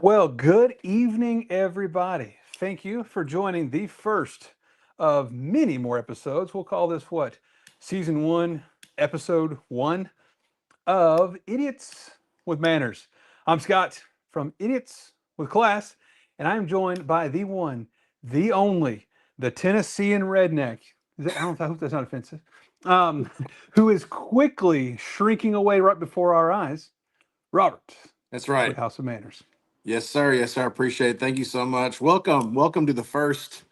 Well, good evening, everybody. Thank you for joining the first of many more episodes. We'll call this what? Season one, episode one of Idiots with Manners. I'm Scott from Idiots with Class, and I'm joined by the one, the only, the Tennessean redneck. I don't know, I hope that's not offensive. Um, who is quickly shrinking away right before our eyes, Robert That's with right. House of Manners. Yes, sir. Yes, sir. I appreciate it. Thank you so much. Welcome. Welcome to the first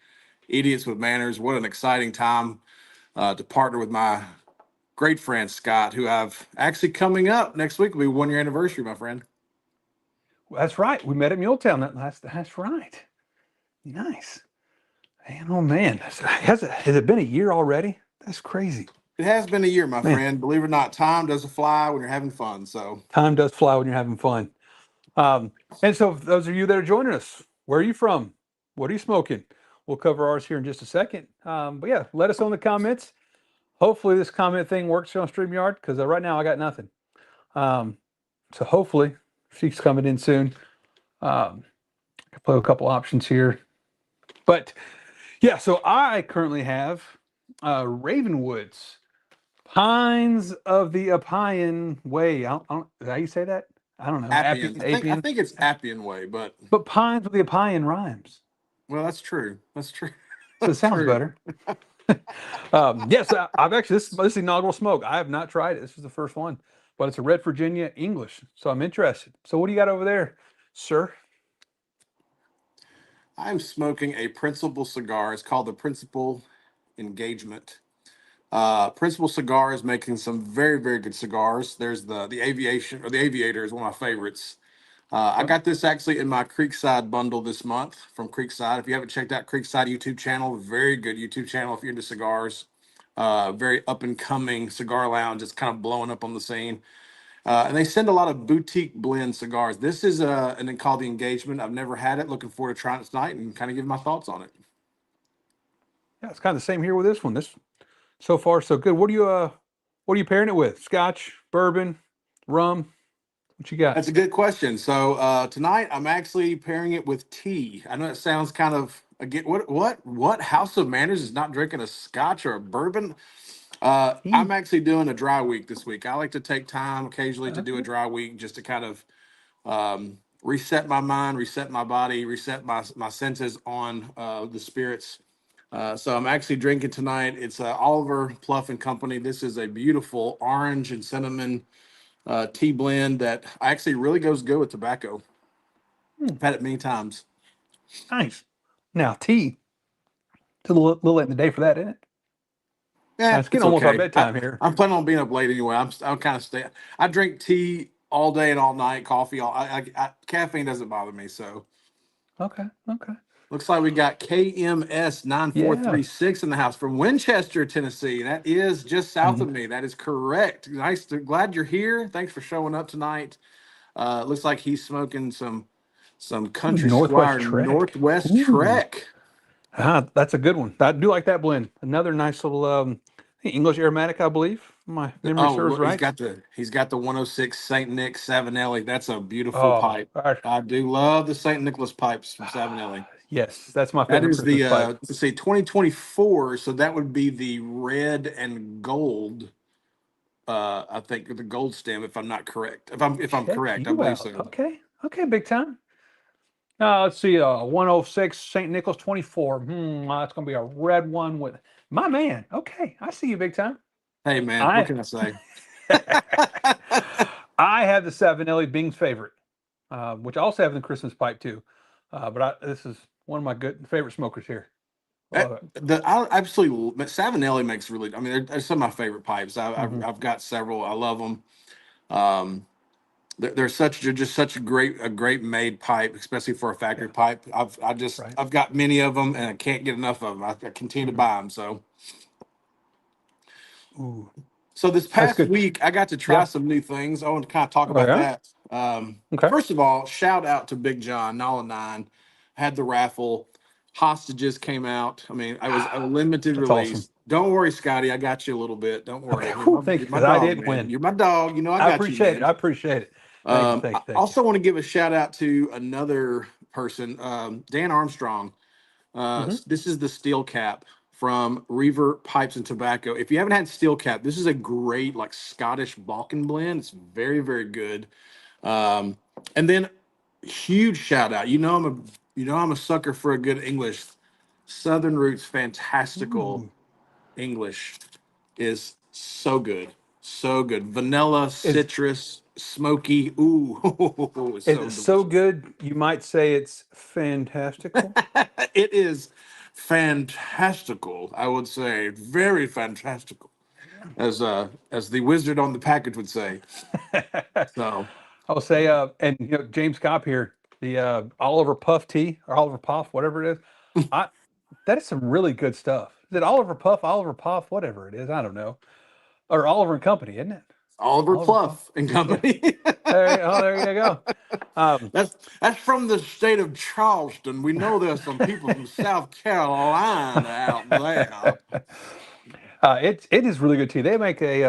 Idiots with Manners. What an exciting time to partner with my great friend Scott, who I've actually coming up next week will be 1 year anniversary, my friend. That's right. We met at Muletown. That's right. Nice. Man, oh man. Has it been a year already? That's crazy. It has been a year, my Man, friend. Believe it or not, time doesn't fly when you're having fun. So time does fly when you're having fun. And so, for those of you that are joining us, where are you from? What are you smoking? We'll cover ours here in just a second. But yeah, let us know in the comments. Hopefully, this comment thing works on StreamYard because right now I got nothing. Um, so hopefully, she's coming in soon. I can play a couple options here. But yeah, so I currently have Ravenwoods, Pines of the Apian Way. Is that how you say that? I don't know. Appian. I Appian. think it's Appian way, but But Pines of the Apian rhymes. well, that's true. That's true. So it That's sounds true. better. Yes, I've actually, this is inaugural smoke. I have not tried it. This is the first one, but it's a Red Virginia English. So I'm interested. So what do you got over there, sir? I'm smoking a Principal cigar. It's called the Principal Engagement. Principal Cigar is making some very, very good cigars. There's the Aviation or the Aviator is one of my favorites. I Okay. got this actually in my Creekside bundle this month from Creekside. If you haven't checked out Creekside YouTube channel, very good YouTube channel if you're into cigars. Very up and coming cigar lounge. It's kind of blowing up on the scene. And they send a lot of boutique blend cigars. This is and then called the Engagement. I've never had it. Looking forward to trying it tonight and kind of give my thoughts on it. Yeah, it's kind of the same here with this one. This so far so good. What are you pairing it with? Scotch, bourbon, rum? What you got? That's a good question. So tonight I'm actually pairing it with tea. I know it sounds kind of again what House of Manners is not drinking a scotch or a bourbon. I'm Tea. actually doing a dry week this week. I like to take time occasionally to do a Okay. dry week just to kind of reset my mind, reset my body, reset my senses on the spirits. So I'm actually drinking tonight. It's Oliver Pluff and Company. This is a beautiful orange and cinnamon tea blend that actually really goes good with tobacco. Hmm, I've had it many times. nice. Now tea. It's a little late in the day for that, isn't it? Yeah, It's getting it's almost our okay. bedtime here. I'm planning on being up late anyway. I'm kind of stay. I drink tea all day and all night. Coffee. Caffeine doesn't bother me. So Okay. Okay. looks like we got KMS Yeah. 9436 in the house from Winchester, Tennessee. That is just south Mhm. of me. That is correct. Nice. Glad you're here. Thanks for showing up tonight. Looks like he's smoking some Ooh, Country Northwest Squire Trek. Northwest Ooh. Trek. That's a good one. I do like that blend. Another nice little English aromatic, I believe. If my memory Oh, serves look, right. he's got the 106 Saint Nick Savinelli. That's a beautiful Oh, pipe. all right. I do love the Saint Nicholas pipes from Savinelli. Yes, that's my That favorite is Christmas the pipe. let's say 2024, so that would be the red and gold. I think the gold stem, if I'm not correct. If I'm Check correct, I you believe out. so. Okay. Okay, big time. Let's see. 106 St. Nicholas 24. That's going to be a red one with my man. Okay. I see you big time. Hey man, what I can I say? I have the Savinelli Bing's favorite, which I also have in the Christmas pipe too. This is one of my good favorite smokers here. Love it. I absolutely, but Savinelli makes really. I mean, they're some of my favorite pipes. Hmm. I've got several. I love them. Um, they're just such a great made pipe, especially for a Yeah. factory pipe. Right. I've got many of them, and I can't get enough of them. I continue to Hmm. buy them. Ooh, So this that's past good. week, I got to try Yeah. some new things. I want to kind of talk Oh about yeah. that. Okay. First of all, shout out to Big John, Nala Nine, had the raffle. Hostages came out. I mean, I was a limited That's awesome. release. Don't worry, Scotty. I got you a little bit. Don't Okay. worry. Whew, thank you, You're my because I dog, didn't man. win. You're my dog. You know I I got you, appreciate it. man. I appreciate it. Thank you, thank I you, thank you. also want to give a shout out to another person, Dan Armstrong. Hmm. This is the steel cap from Reaver Pipes and Tobacco. If you haven't had steel cap, this is a great like Scottish Balkan blend. It's very, very good. Um, and then huge shout out. I'm a sucker for a good English. Southern Roots Fantastical Ooh. English is so good. So good. Vanilla, Is citrus, smoky. Ooh, it's so it's so delicious. good you might say it's fantastical? It is fantastical, I would say. Very fantastical. As the wizard on the package would say. So I'll say, and James Copp here, the Oliver Puff tea or Oliver Puff, whatever it is. I That is some really good stuff. Is it Oliver Puff, Oliver Puff, whatever it is? I don't know. Or Oliver and Company, isn't it? Oliver Oliver Puff. Pluff and Yeah. Company. There you go. Um, That's from the state of Charleston. We know there's some people from South Carolina out there. it is really good tea. They make a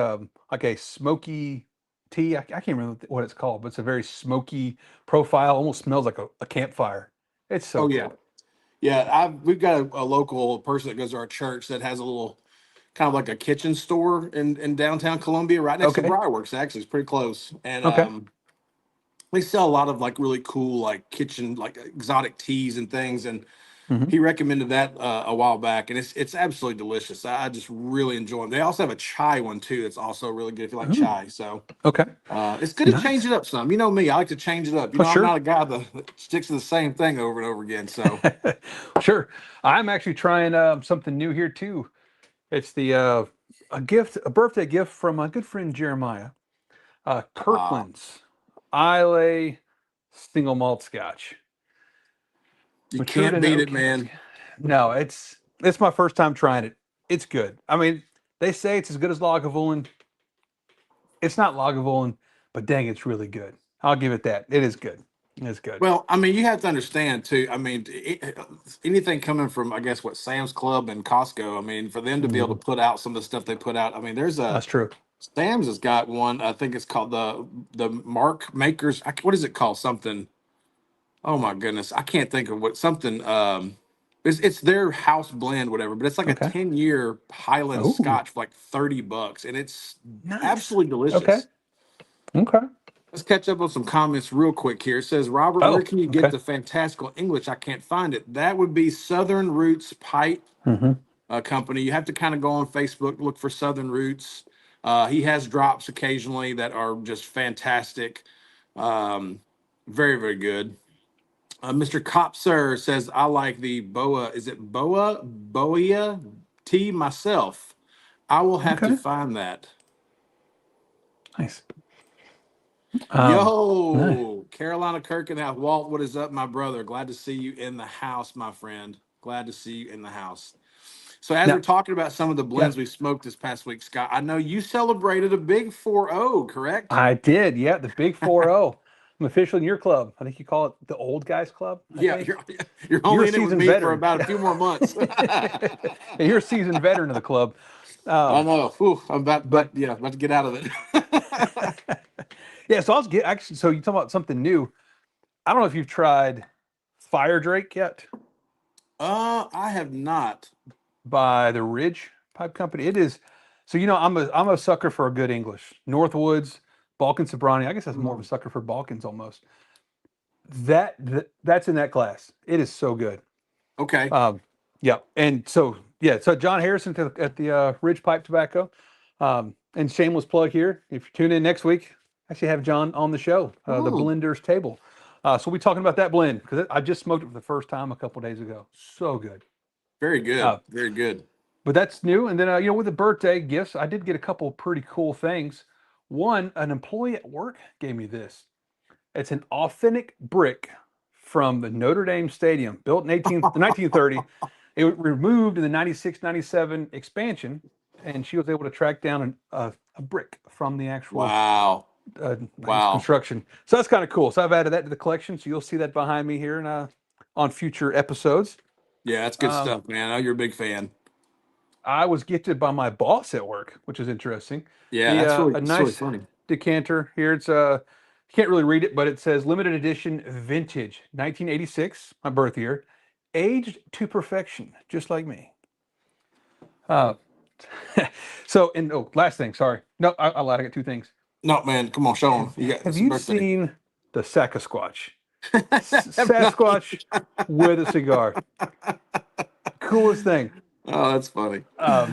like a smoky tea. I can't remember what it's called, but it's a very smoky profile. Almost smells like a campfire. It's so Oh yeah. good. Yeah, we've got a local person that goes to our church that has a little kind of like a kitchen store in downtown Columbia, right next to Okay. Briarworks. Actually, it's pretty close, and Okay. they sell a lot of like really cool like kitchen like exotic teas and things. And Hmm. he recommended that a while back, and it's absolutely delicious. I just really enjoy them. They also have a chai one too that's also really good if you like Ooh, chai. So okay. it's good to change Nice. it up some. You know me, I like to change it up. Oh, I'm sure. not a guy that sticks to the same thing over and over again. So Sure. I'm actually trying something new here too. It's the a birthday gift from my good friend Jeremiah. uh, Kirkland's Islay single malt scotch. you Matured can't in beat oak it, cask. man. No, it's my first time trying it. It's good. I mean, they say it's as good as Lagavulin. It's not Lagavulin, but dang, it's really good. I'll give it that. It is good. It's good. Well, I mean, you have to understand too. I mean, anything coming from, I guess, what Sam's Club and Costco. I mean, for them to be able Mhm. to put out some of the stuff they put out. I mean, there's a That's true. Sam's has got one. I think it's called the Mark Makers. What is it called? Something. Oh my goodness, I can't think of what something. It's their house blend, whatever. But it's like a Okay. 10-year Highland Oh, Scotch for like $30, and it's nice. absolutely Okay. delicious. Okay. Let's catch up on some comments real quick here. It says, Robert, where Oh, can you get okay. the fantastical English? I can't find it. That would be Southern Roots Pipe Hmm. Company. You have to kind of go on Facebook, look for Southern Roots. He has drops occasionally that are just fantastic. Um, very, very good. Mr. Copser says, I like the Boa. Is it Boa tea myself? I will have to Okay. find that. Nice. Nice. Yo, Carolina Kirkenhouse. Walt, what is up, my brother? Glad to see you in the house, my friend. Glad to see you in the house. So, as we're Now, talking about some of the yeah, blends we smoked this past week, Scott, I know you celebrated a big 4-0, correct? I did. Yeah, the Big 4-0. I'm officially in your club. I think you call it the Old Guys Club, I Yeah, think. you're You're only a in it with seasoned me for veteran. about a Yeah. few more months. You're a seasoned veteran of the club. I Um, know. Whew, I'm but about to get out of it. yeah, so actually, so you talk about something new. I don't know if you've tried Fire Drake yet I have not. by the Ridge Pipe Company. It is so I'm a sucker for a good English. Northwoods, Balkan Sobrani. I guess that's more of a Mm, sucker for Balkans almost. That's in that class. It is so good. okay, Um, yeah, and so John Harrison at the Ridge Pipe Tobacco, and shameless plug here. If you tune in next week, I actually have John on the show, the mm, Blenders Table. So we'll be talking about that blend because I just smoked it for the first time a couple days ago. So good. very good, Uh, very good. but that's new. And then with the birthday gifts, I did get a couple pretty cool things. One, an employee at work gave me this. It's an authentic brick from the Notre Dame Stadium, built in 1930. It was removed in the 96-97 expansion, and she was able to track down a brick from the actual Wow, I guess wow. construction. So that's kind of cool. So I've added that to the collection. So you'll see that behind me here on future episodes. Yeah, that's good Um, stuff, man. I know you're a big fan. I was gifted by my boss at work, which is interesting. Yeah, that's A really nice funny. decanter here. It's can't really read it, but it says limited edition vintage 1986, my birth year, aged to perfection, just like me. Uh, so, and oh, last thing, sorry. No, I lied. I got two things. No, man, come on, show them. Have, You got have it's your you birthday. seen the Sasquatch? Have not. Sasquatch with a cigar. Coolest thing. Oh, that's funny.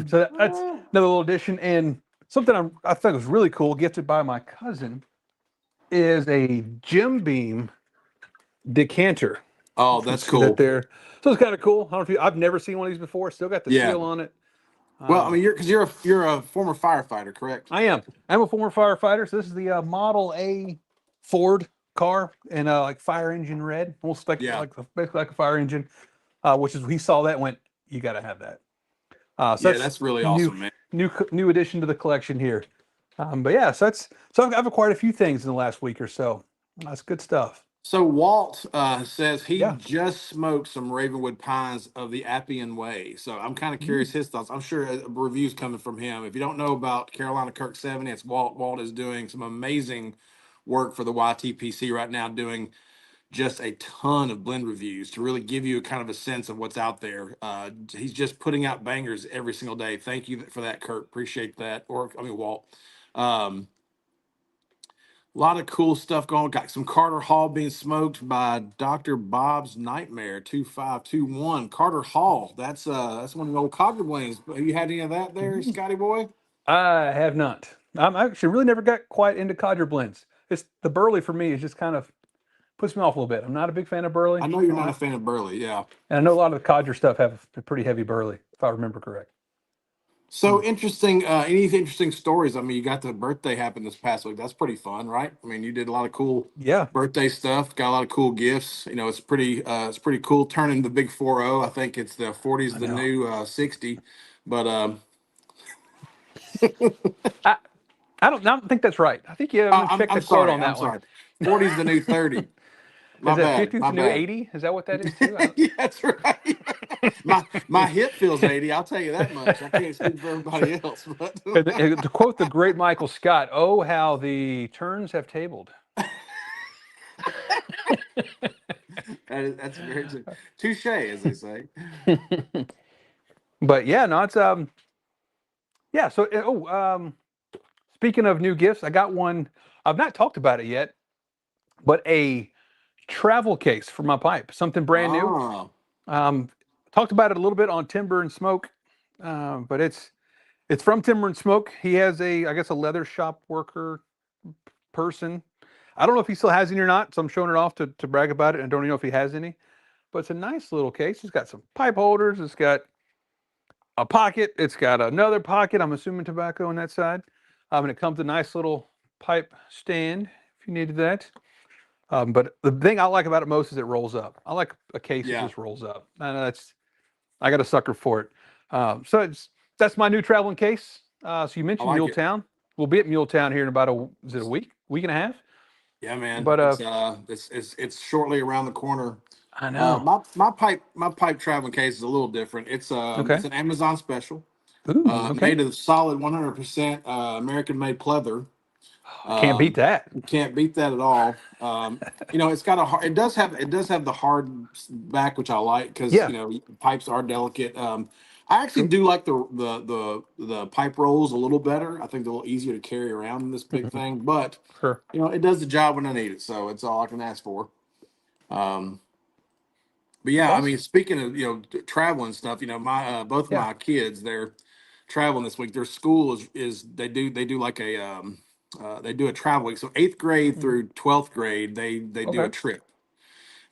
So that's another little addition. And something I thought was really cool, gifted by my cousin, is a Jim Beam decanter. Oh, You can that's see that cool. there. So it's kind of cool. I don't know if I've never seen one of these before. Still got the Yeah. seal on it. Well, I mean, you're a former firefighter, correct? I am. I'm a former firefighter. So this is the Model A Ford car in like fire engine red, almost like Yeah. basically like a fire engine. Which is he saw that and went, you got to have that. So Yeah, that's really new, awesome, man. new addition to the collection here. But yeah, so I've acquired a few things in the last week or so. That's good stuff. So Walt says he Yeah. just smoked some Ravenwood Pines of the Appian Way. So I'm kind of curious his thoughts. I'm sure a review's coming from him. If you don't know about Carolina Kirk 70, it's Walt. Walt is doing some amazing work for the YTPC right now, doing just a ton of blend reviews to really give you kind of a sense of what's out there. He's just putting out bangers every single day. Thank you for that, Kirk. Appreciate that. Walt. A lot of cool stuff going. Got some Carter Hall being smoked by Dr. Bob's Nightmare 2521. Carter Hall. That's one of the old Codger blends. Have you had any of that there, Scotty boy? I have not. I'm actually really never got quite into codger blends. It's the Burley for me is just kind of puts me off a little bit. I'm not a big fan of Burley. I know you're not a fan of Burley, yeah. And I know a lot of the codger stuff have a pretty heavy Burley, if I remember correct. So interesting. Any interesting stories? I mean, you got the birthday happen this past week. That's pretty fun, right? I mean, you did a lot of cool Yeah. birthday stuff. Got a lot of cool gifts. You know, it's pretty cool. Turning the big 40. I think it's the 40's the know. new 60. But I don't think that's right. I think you have to check the quote on that I'm sorry. one. 40's the new 30. My Is that bad. 50's My the new bad. 80? Is that what that is too? Yeah, that's right. my hip feels 80. I'll tell you that much. I can't speak for everybody else, but To quote the great Michael Scott, "Oh, how the turns have tabled." that's very touche, as they say. But yeah, no, it's yeah. So speaking of new gifts, I got one. I've not talked about it yet, but a travel case for my pipe, something brand new. Oh, Talked about it a little bit on Timber and Smoke, but it's from Timber and Smoke. He has I guess a leather shop worker person. I don't know if he still has any or not, so I'm showing it off to brag about it. I don't even know if he has any, but it's a nice little case. It's got some pipe holders. It's got a pocket. It's got another pocket. I'm assuming tobacco on that side. And it comes with a nice little pipe stand if you needed that. But the thing I like about it most is it rolls up. I like a case that just rolls up. And I got a sucker for it. So that's my new traveling case. So you mentioned Muletown. We'll be at Muletown here in about a week and a half? Yeah, man. But it's shortly around the corner. I know. My pipe traveling case is a little different. It's an Amazon special. Ooh, Made of solid 100% American made pleather. Can't beat that. Can't beat that at all. It's got it does have the hard back, which I like because pipes are delicate. I actually do like the pipe rolls a little better. I think they're a little easier to carry around in this big thing, but it does the job when I need it. So it's all I can ask for. But yeah, I mean, speaking of traveling stuff, my both of my kids, they're traveling this week. Their school is they do like a they do a travel week. So 8th grade through 12th grade, they do a trip.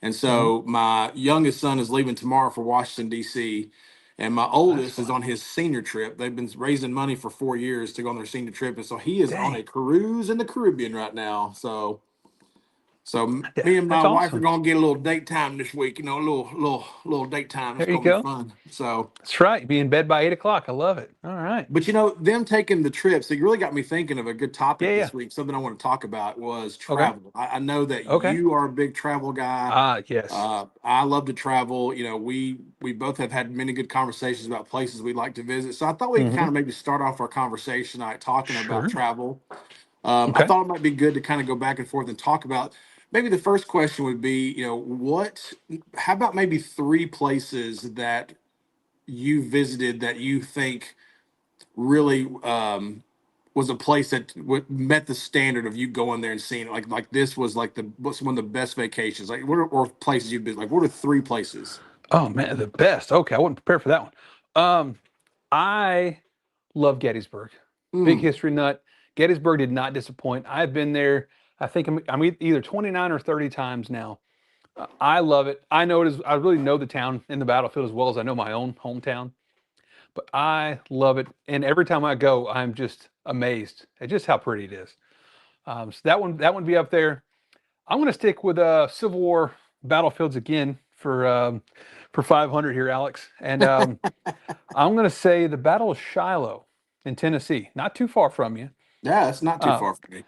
And so my youngest son is leaving tomorrow for Washington, D.C., and my oldest is on his senior trip. They've been raising money for 4 years to go on their senior trip. And so he is on a cruise in the Caribbean right now. So me and my wife are gonna get a little date time this week. A little date time. It's gonna be fun. So that's right. Be in bed by 8 o'clock. I love it. All right. But them taking the trip, so you really got me thinking of a good topic this week. Something I want to talk about was travel. I know that you are a big travel guy. Yes. I love to travel. We both have had many good conversations about places we'd like to visit. So I thought we could kind of maybe start off our conversation talking about travel. I Okay. thought it might be good to kind of go back and forth and talk about. Maybe the first question would be, how about maybe three places that you visited that you think really was a place that met the standard of you going there and seeing it? Like this was like what's one of the best vacations? Like or places you've been? Like what are three places? Oh man, the best. Okay, I wasn't prepared for that one. I love Gettysburg. Big Mm, history nut. Gettysburg did not disappoint. I've been there. I think I'm either 29 or 30 times now. I love it. I know it is. I really know the town in the battlefield as well as I know my own hometown. But I love it, and every time I go, I'm just amazed at just how pretty it is. So that one be up there. I'm going to stick with Civil War battlefields again for 500 here, Alex. And I'm going to say the Battle of Shiloh in Tennessee, not too far from you. yeah, that's not too Uh, far from me.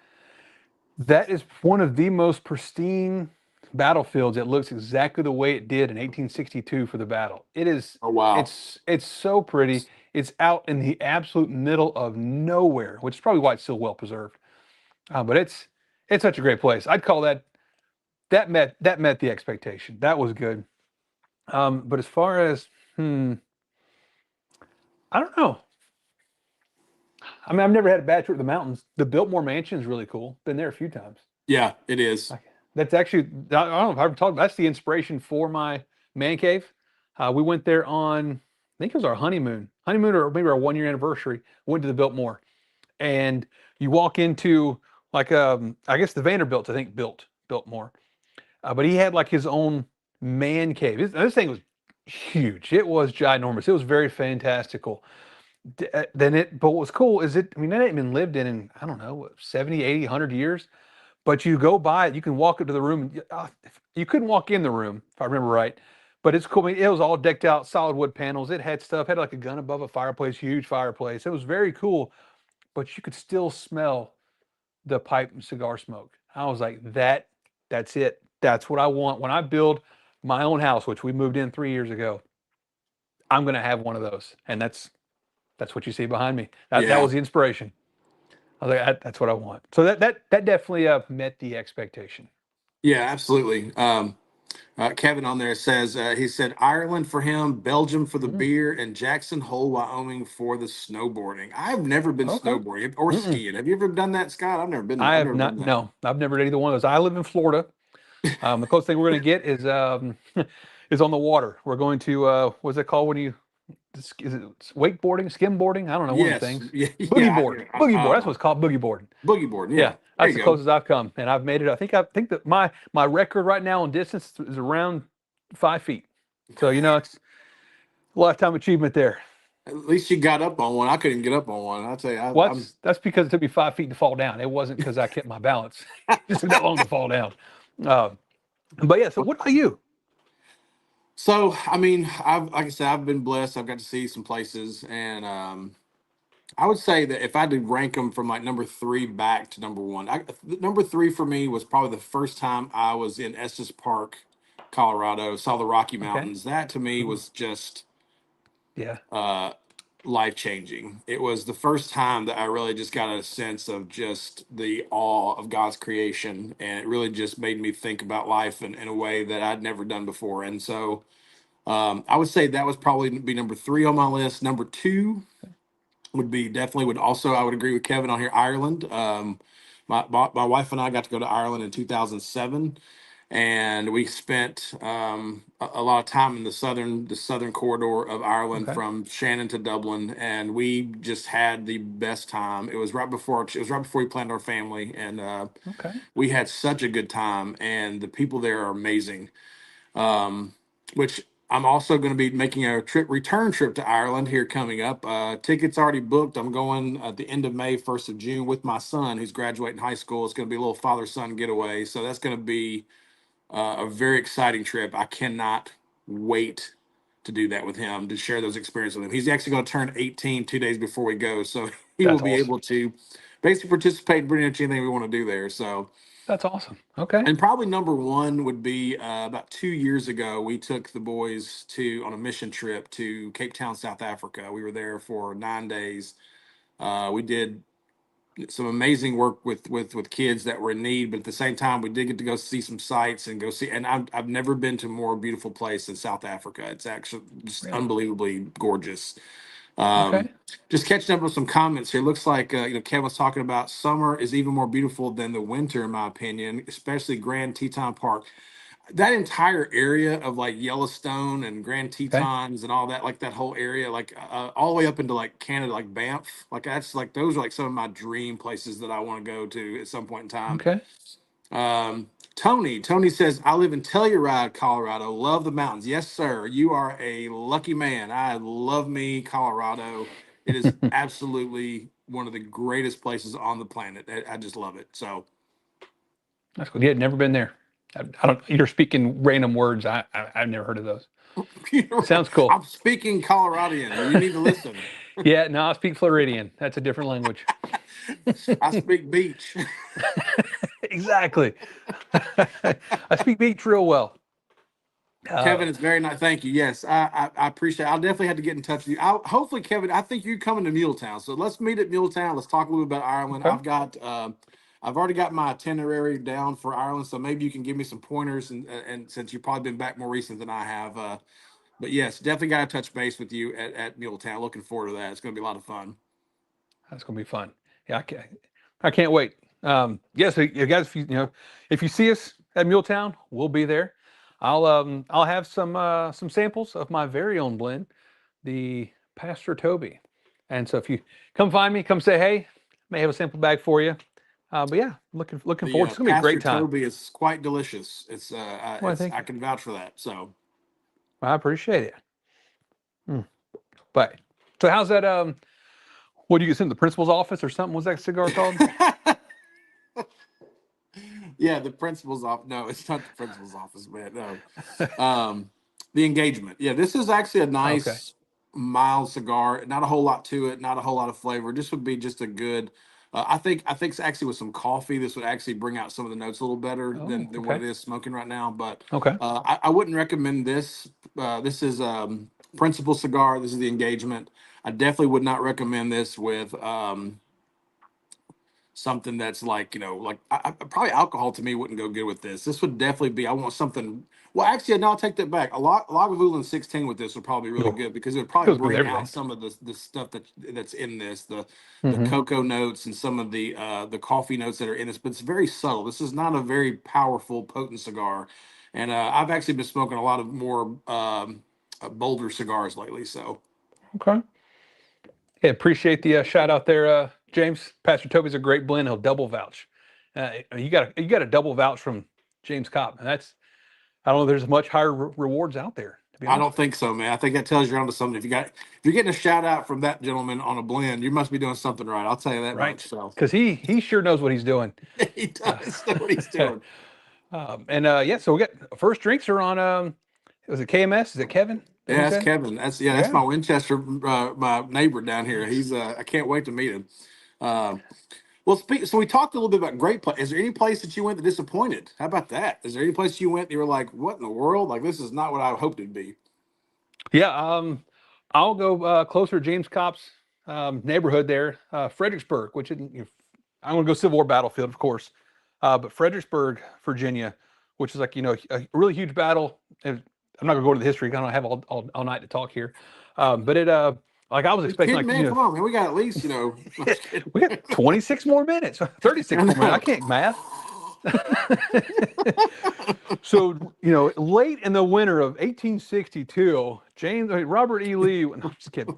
that is one of the most pristine battlefields. It looks exactly the way it did in 1862 for the battle. It is. Oh wow. It's so pretty. It's out in the absolute middle of nowhere, which is probably why it's so well preserved. But it's such a great place. I'd call that met the expectation. That was good. But as far as I don't know. I mean, I've never had a bad trip to the mountains. The Biltmore Mansion is really cool. Been there a few times. Yeah, it is. Like, that's actually I don't know if I ever talked about. That's the inspiration for my man cave. We went there on I think it was our honeymoon or maybe our 1 year anniversary. Went to the Biltmore, and you walk into like I guess the Vanderbilts I think built more, but he had like his own man cave. This thing was huge. It was ginormous. It was very fantastical. But what was cool is I mean, it hadn't been lived in, I don't know, 70, 80, 100 years. But you go by it, you can walk into the room. You couldn't walk in the room, if I remember right. But it's cool. I mean, it was all decked out, solid wood panels. It had stuff, had like a gun above a fireplace, huge fireplace. It was very cool, but you could still smell the pipe and cigar smoke. I was like, that's it. That's what I want. When I build my own house, which we moved in 3 years ago, I'm gonna have one of those. And that's what you see behind me. That Yeah. was the inspiration. I was like, that's what I want. So that definitely met the expectation. Yeah, absolutely. Kevin on there says he said Ireland for him, Belgium for the Mm, beer, and Jackson Hole, Wyoming for the snowboarding. I've never been okay. snowboarding or Mm-mm. skiing. Have you ever done that, Scott? I've never been there. I I've have never done not. that. No, I've never did either one of those. I live in Florida. The closest thing we're going to get is is on the water. We're going to what's it called when you is it wakeboarding, skimboarding? I don't know, one of the Yes. things. Yeah. Boogie Yeah. board, boogie board. That's what it's called, boogie boarding. Boogie board. Yeah, Yeah. There that's you the go. closest I've come, and I've made it. I think that my record right now on distance is around 5 feet. So it's a lifetime achievement there. At least you got up on one. I couldn't get up on one. I'll tell you, Well, I'm that's because it took me 5 feet to fall down. It wasn't because I kept my balance. It just took that long to fall down. Uh, but yeah. So what about you? so. I mean, I've like I said, I've been blessed. I've got to see some places, and I would say that if I had to rank them from like number three back to number one, number three for me was probably the first time I was in Estes Park, Colorado, saw the Rocky Okay. Mountains. That to me Ooh, was just yeah, uh, life changing. It was the first time that I really just got a sense of just the awe of God's creation, and it really just made me think about life in a way that I'd never done before. And so I would say that was probably be number three on my list. Number two would be definitely would also I would agree with Kevin on here Ireland. My wife and I got to go to Ireland in 2007, and we spent a lot of time in the southern corridor of Ireland okay, from Shannon to Dublin, and we just had the best time. It was right before we planned our family, and okay. we had such a good time, and the people there are amazing. Which I'm also going to be making a return trip to Ireland here coming up. Tickets already booked. I'm going at the end of May, 1st of June with my son who's graduating high school. It's going to be a little father son getaway. So that's going to be a very exciting trip. I cannot wait to do that with him, to share those experiences with him. He's actually going to turn 18 2 days before we go. So he will That's be awesome. able to basically participate in pretty much anything we want to do there. So That's awesome. Okay. and probably number one would be about 2 years ago, we took the boys on a mission trip to Cape Town, South Africa. We were there for 9 days. We did some amazing work with kids that were in need, but at the same time, we did get to go see some sights and go see. And I've never been to a more beautiful place than South Africa. It's actually just Really? unbelievably gorgeous. Um, Okay. just catching up with some comments here. Looks like Kevin was talking about summer is even more beautiful than the winter, in my opinion, especially Grand Teton Park. That entire area of like Yellowstone and Grand Okay. Tetons and all that, like that whole area, like all the way up into like Canada, like Banff, like that's like those are like some of my dream places that I want to go to at some point in time. Okay. Tony says, I live in Telluride, Colorado. Love the mountains. Yes, sir. You are a lucky man. I love me, Colorado. It is absolutely one of the greatest places on the planet. I just love it. So, That's cool. Yeah, never been there. I don't. You're speaking random words. I've never heard of those. Sounds cool. I'm speaking Coloradian. You need to listen. Yeah. No, I speak Floridian. That's a different language. I speak beach. Exactly. I speak beach real well. Kevin, it's very nice. Thank you. Yes, I appreciate it. I'll definitely have to get in touch with you. Hopefully, Kevin, I think you're coming to Muletown. So let's meet at Muletown. Let's talk a little bit about Ireland. Okay. I've already got my itinerary down for Ireland. So maybe you can give me some pointers. And since you've probably been back more recent than I have. But yes, definitely got to touch base with you at Muletown. Looking forward to that. It's going to be a lot of fun. That's gonna be fun. Yeah, I can't wait. Yeah, so you guys, if you see us at Muletown, we'll be there. I'll have some samples of my very own blend, the Pastor Toby. And so if you come find me, come say hey. May have a sample bag for you. But yeah, looking forward. It's gonna be a Pastor great time. Toby is quite delicious. Well, thank I you. can vouch for that. So. I appreciate it. But so how's that? What do you get sent to the principal's office or something? What's that cigar called? Yeah, the principal's office. No, it's not the principal's office, man. No. The engagement. Yeah, this is actually a Okay. nice mild cigar. Not a whole lot to it. Not a whole lot of flavor. This would be just a good. I think it's actually with some coffee, this would actually bring out some of the notes a little better Oh, than what okay. it is smoking right now. But Okay. I wouldn't recommend this. This is principal cigar. This is the engagement. I definitely would not recommend this with something that's like probably alcohol to me wouldn't go good with this. This would definitely be. I want something. Well, actually, no, I'll take that back. Lagavulin 16 with this would probably be really Oh, good because it would probably goes with bring out everything. some of the stuff that's in this, the Hmm. cocoa notes and some of the coffee notes that are in this. But it's very subtle. This is not a very powerful, potent cigar, and I've actually been smoking a lot of more bolder cigars lately. So Okay. Yeah, appreciate the shout out there, James. Pastor Toby's a great blend. He'll double vouch. You got a double vouch from James Cobb, and that's I don't know. There's much higher rewards out there, to be I honest don't with think so, man. I think that tells you onto something. If you're getting a shout out from that gentleman on a blend, you must be doing something right. I'll tell you you. that much. Right? So Because he sure knows what he's doing. he Uh, does know what he's doing. and yeah, so we got first drinks are on. Was it KMS? Is it Kevin? That Yeah, you that's said? Kevin. That's Yeah. my Winchester, my neighbor down here. Nice. He's I can't wait to meet him. Uh, well, so we talked a little bit about great place. Is there any place that you went that disappointed? How about that? Is there any place you went that you were like, what in the world? Like this is not what I hoped it'd be. Yeah. I'll go closer to James Cobb's neighborhood there, Fredericksburg, which is, I want to go Civil War battlefield, of course, but Fredericksburg, Virginia, which is like a really huge battle. And I'm not gonna go into the history. I don't have all night to talk here, but it like I was You expecting kidding, man? Come on, man. We got at least I'm just kidding. we got 26 more minutes, 36 I more minutes. I know. can't math. So, late in the winter of 1862, Robert E. Lee, no, I'm just kidding.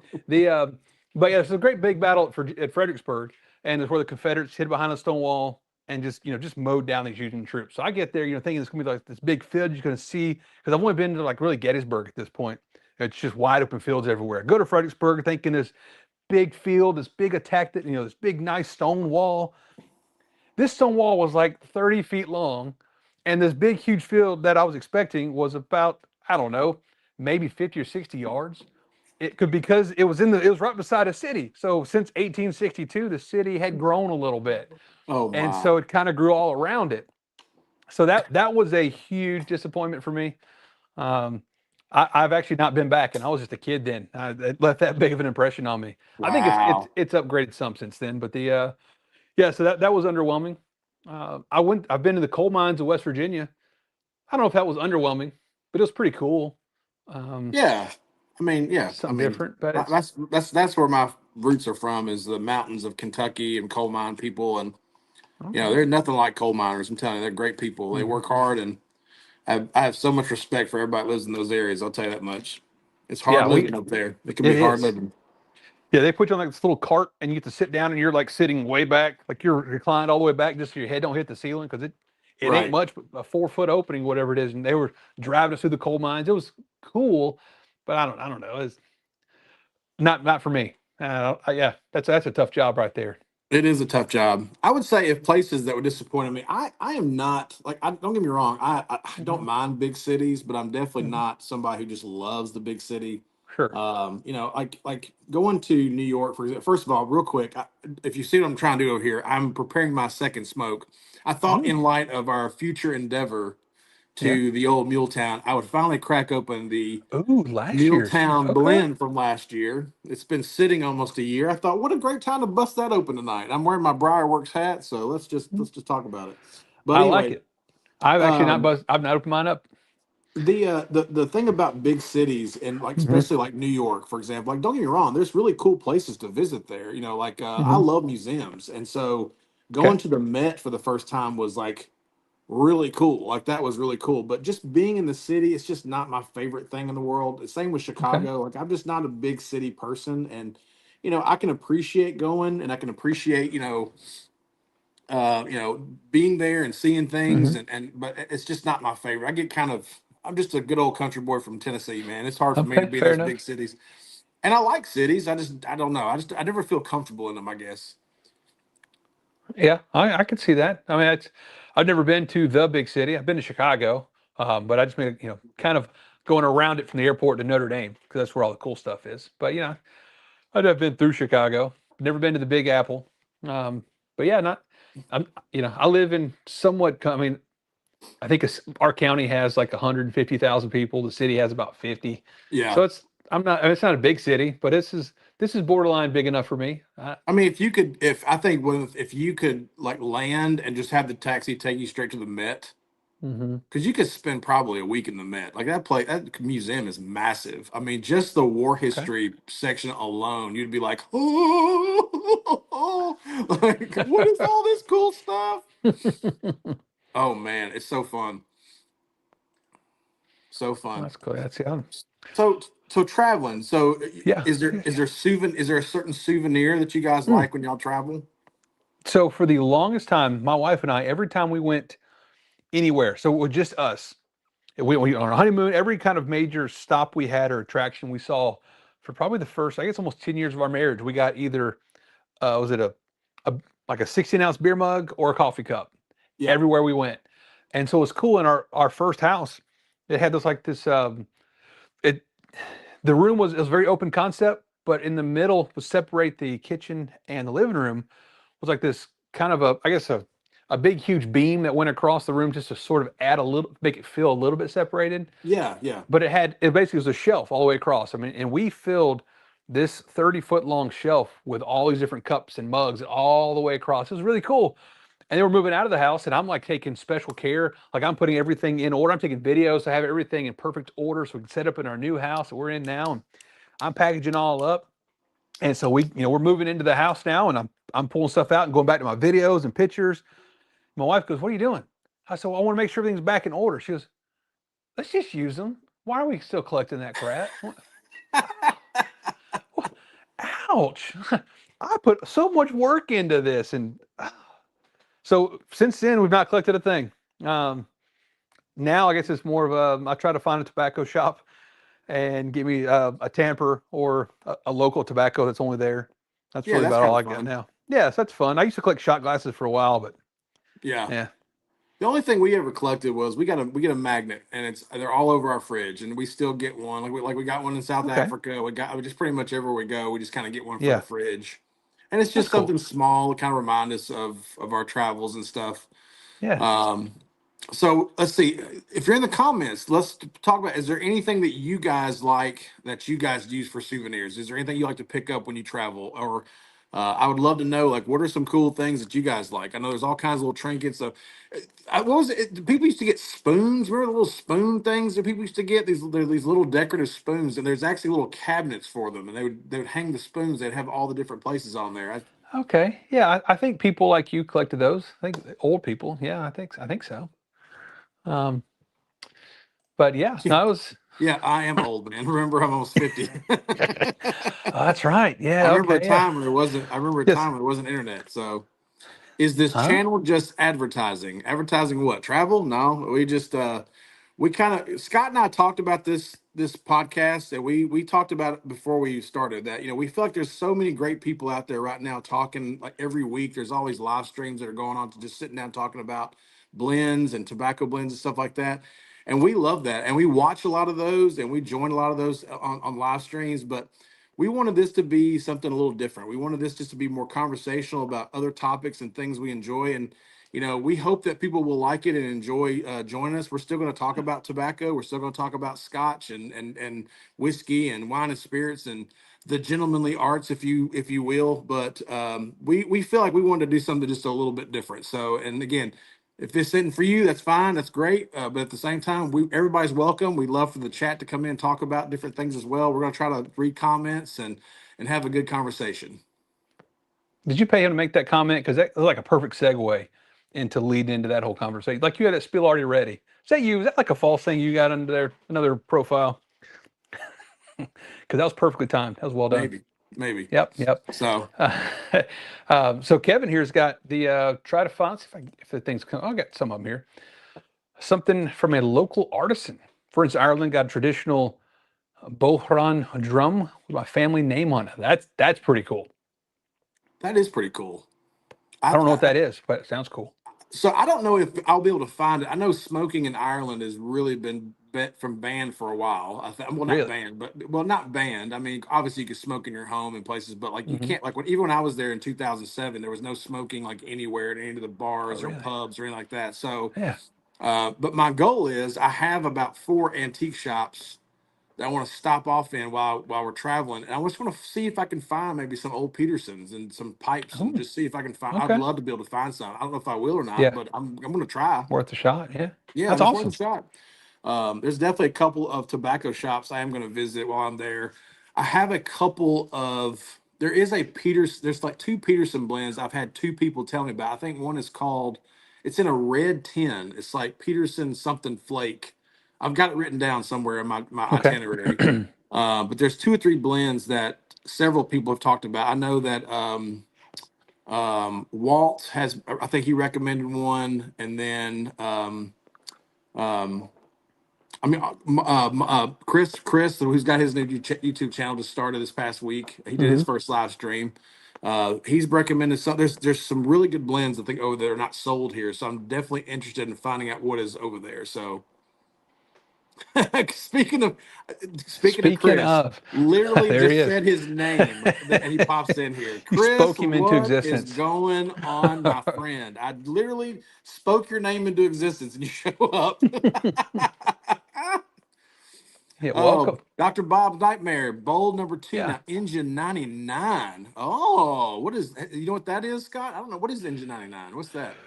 But yeah, it's a great big battle at Fredericksburg, and it's where the Confederates hid behind a stone wall and just mowed down these Union troops. So I get there, thinking it's gonna be like this big field you're gonna see, because I've only been to like really Gettysburg at this point. It's just wide open fields everywhere. Go to Fredericksburg thinking this big field, this big attack that, this big nice stone wall. This stone wall was like 30 feet long, and this big, huge field that I was expecting was about, I don't know, maybe 50 or 60 yards. It could because it was right beside a city. So since 1862, the city had grown a little bit, Oh and my. so it kind of grew all around it. So that was a huge disappointment for me. Um, I've actually not been back, and I was just a kid then. It left that big of an impression on me. I think it's Wow. it's it's upgraded some since then, but Yeah, so that was underwhelming. I've been to the coal mines of West Virginia. I don't know if that was underwhelming, but it was pretty cool. Um, Yeah, yeah, something different, but it's that's where my roots are from, is the mountains of Kentucky and coal mine people, and okay. there's nothing like coal miners. I'm telling you, they're great people. They Mhm. work hard, and I have so much respect for everybody that lives in those areas. I'll tell you that much. It's hard Yeah, living up there. It can be it hard is. living. Yeah, they put you on like this little cart, and you get to sit down, and you're like sitting way back, like you're reclined all the way back, just so your head don't hit the ceiling, because it ain't Right. much, but a 4 foot opening, whatever it is. And they were driving us through the coal mines. It was cool, but I don't know. It's not for me. Yeah, that's a tough job right there. It is a tough job. I would say if places that were disappointing me, I am not like, I don't get me wrong, I don't Hmm. mind big cities, but I'm definitely Hmm. not somebody who just loves the big city. Sure. Like going to New York, for example. First of all, real quick, if you see what I'm trying to do over here, I'm preparing my second smoke. I thought, Mm, in light of our future endeavor yeah. to the old Muletown, I would finally crack open the Ooh, last year's. Muletown Okay. blend from last year. It's been sitting almost a year. I thought, what a great time to bust that open tonight. I'm wearing my Briarworks hat, so let's just talk about it. But I like anyway, it. I've actually not um, buzzed. I've not opened mine up. the thing about big cities, and like Hmm. especially like New York, for example, like don't get me wrong, there's really cool places to visit there. Like I Hmm. love museums, and so Okay. going to the Met for the first time was like really cool. Like that was really cool. But just being in the city, it's just not my favorite thing in the world. The same with Okay. Chicago. Like I'm just not a big city person, and I can appreciate going, and I can appreciate being there and seeing things, Hmm. and but it's just not my favorite. I get kind of I'm just a good old country boy from Tennessee, man. It's hard for me to Okay. be in Fair those big enough. cities. And I like cities. I don't know. I never feel comfortable in them, I guess. Yeah, I could see that. I mean, I've never been to the big city. I've been to Chicago, but I just made kind of going around it from the airport to Notre Dame, because that's where all the cool stuff is. But I've been through Chicago. Never been to the Big Apple. But yeah, not. I'm. I live in somewhat. I mean, I think our county has like 150,000 people. The city has about 50. Yeah. So it's. I'm not. I mean, it's not a big city, but this is borderline big enough for me. I mean, if I think if you could like land and just have the taxi take you straight to the Met, Mhm. because you could spend probably a week in the Met. Like that museum is massive. I mean, just the war Okay. history section alone, you'd be like, oh, like what is all this cool stuff? Oh man, it's so fun, so fun. That's cool. That's yeah. So traveling. So Yeah. is there a certain souvenir that you guys Hmm. like when y'all travel? So for the longest time, my wife and I, every time we went anywhere, so it was just us. We on our honeymoon, every kind of major stop we had or attraction we saw for probably the first, I guess, almost 10 years of our marriage, we got either was it a like a 16-ounce beer mug or a coffee cup Yeah, everywhere we went. And so it was cool in our first house. It had this it the room was very open concept, but in the middle was separate the kitchen and the living room was like this kind of I guess a big huge beam that went across the room just to sort of add a little, make it feel a little bit separated. yeah, yeah. But it basically was a shelf all the way across. I mean, and we filled this 30-foot long shelf with all these different cups and mugs all the way across. It was really cool. And they were moving out of the house, and I'm like taking special care. Like I'm putting everything in order. I'm taking videos to have everything in perfect order so we can set up in our new house that we're in now. And I'm packaging all up. And so we're moving into the house now, and I'm pulling stuff out and going back to my videos and pictures. My wife goes, "What are you doing?" I said, "Well, I want to make sure everything's back in order." She goes, "Let's just use them. Why are we still collecting that crap?" Ouch. I put so much work into this. And so since then, we've not collected a thing. Um, Now, I guess it's more of I try to find a tobacco shop and give me a tamper or a local tobacco that's only there. That's Yeah, really that's about kind all of I got fun. now. Yes, that's fun. I used to collect shot glasses for a while, but Yeah. yeah. The only thing we ever collected was we get a magnet, and they're all over our fridge, and we still get one. Like we got one in South Okay. Africa. We just pretty much everywhere we go, we just kind of get one for the Yeah, fridge, and it's that's just cool. something small to kind of remind us of our travels and stuff. Yeah. Um, so let's see. If you're in the comments, let's talk about. Is there anything that you guys like that you guys use for souvenirs? Is there anything you like to pick up when you travel, or I would love to know, like, what are some cool things that you guys like? I know there's all kinds of little trinkets. So, what was it? People used to get spoons. Remember the little spoon things that people used to get? These little decorative spoons, and there's actually little cabinets for them, and they would hang the spoons. They'd have all the different places on there. Okay. Yeah, I think people like you collected those. I think old people. Yeah, I think so. Um, but yeah, no, I was. Yeah, I am old, man. Remember, I'm almost 50. Oh, that's right. I Yeah. remember a Okay. Yeah. time when there wasn't. I remember a Yes. time when there wasn't internet. So, is this Huh? channel just advertising? Advertising what? Travel? No, we just we kind of Scott and I talked about this podcast, and we talked about it before we started that. We feel like there's so many great people out there right now talking like every week. There's always live streams that are going on to just sitting down talking about blends and tobacco blends and stuff like that. And we love that, and we watch a lot of those, and we join a lot of those on live streams. But we wanted this to be something a little different. We wanted this just to be more conversational about other topics and things we enjoy. And, we hope that people will like it and enjoy joining us. We're still going to talk about tobacco. We're still going to talk about scotch and whiskey and wine and spirits and the gentlemanly arts, if you will. But we feel like we wanted to do something just a little bit different. So, and again, if this isn't for you, that's fine. That's great. But at the same time, everybody's welcome. We'd love for the chat to come in and talk about different things as well. We're going to try to read comments and have a good conversation. Did you pay him to make that comment? Because that was like a perfect segue into leading into that whole conversation. Like you had that spiel already ready. Is that you? Is that like a false thing you got under there? Another profile? Because that was perfectly timed. That was well done. Maybe. Yep. Yep. So So Kevin here's got the try to find if the things come. I got some of them here. Something from a local artisan. For instance, Ireland got a traditional Bohran drum with my family name on it. That's pretty cool. that is pretty cool. I don't know what that is, but it sounds cool. So I don't know if I'll be able to find it. I know smoking in Ireland has really been from banned for a while. Well, not Really? banned, but not banned. I mean, obviously you can smoke in your home and places, but like you Hmm. can't. Like even when I was there in 2007, there was no smoking like anywhere at any of the Oh, bars or really? pubs or anything like that. So, Yeah. but my goal is I have about 4 antique shops that I want to stop off in while we're traveling, and I just want to see if I can find maybe some old Petersons and some pipes, and Oh, just see if I can find. I'd okay. love to be able to find some. I don't know if I will or not, Yeah. but I'm going to try. Worth a shot. Yeah. Yeah, That's just worth a awesome. shot. There's definitely a couple of tobacco shops I am going to visit while I'm there. I have a couple of. There is a Peters. There's like two Peterson blends. I've had two people tell me about. I think one is called. It's in a red tin. It's like Peterson something flake. I've got it written down somewhere in my Okay. itinerary. But there's two or three blends that several people have talked about. I know that Walt has. I think he recommended one, and then um, I mean, Chris, who's got his new YouTube channel just started this past week. He did his Hmm. first live stream. He's recommended some. There's some really good blends I think over there are not sold here, so I'm definitely interested in finding out what is over there. So speaking of Speaking Chris, of, literally there he just is. said his name and he pops in here. You Chris, spoke him into what is existence. going on, my friend? I literally spoke your name into existence and you show up. Yeah. Oh, Welcome. Dr. Bob's Nightmare, bold number two. Yeah. Now, Engine 99. Oh, what is, you know what that is, Scott? I don't know. What is Engine 99? What's that?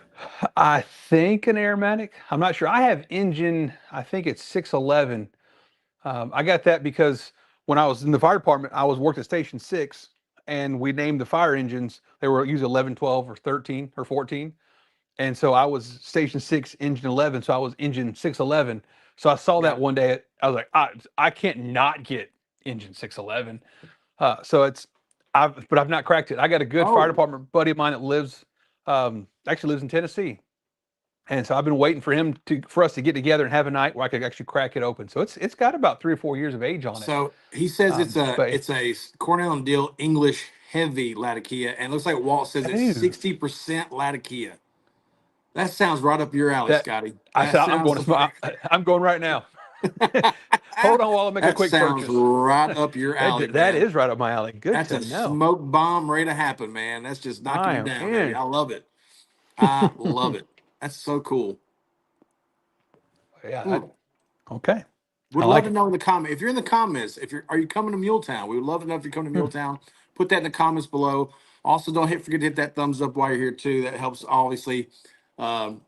I think an aromatic. I'm not sure. I have engine. I think it's 611. I got that because when I was in the fire department, I was worked at Station 6, and we named the fire engines. They were usually 11, 12, or 13 or 14. And so I was Station 6, Engine 11. So I was Engine 611. So I saw that Got it. one day. I was like, I can't not get Engine 611. So but I've not cracked it. I got a good fire Oh, department buddy of mine that actually lives in Tennessee. And so I've been waiting for us to get together and have a night where I could actually crack it open. So it's got about 3 or 4 years of age on it. so he says But it's a Cornell and Deal English heavy Latakia, and it looks like Walt says it's ooh, 60% Latakia. That sounds right up your alley, that Scotty. I That said I'm going sounds to smoke. like I'm going right now. Hold on while I make a that quick sounds purchase. right up your alley, That man. is right up my alley. Good That's to a know. smoke bomb ready to happen, man. That's just knocking I you am down, baby. in. I love it. I love it. That's so cool. Yeah. Hmm. Okay. Would I love like to it. know in the comment. If you're in the comments, are you coming to Muletown? We would love to know if you're coming to Hmm. Muletown. Put that in the comments below. Also, don't forget to hit that thumbs up while you're here too. That helps obviously. Um,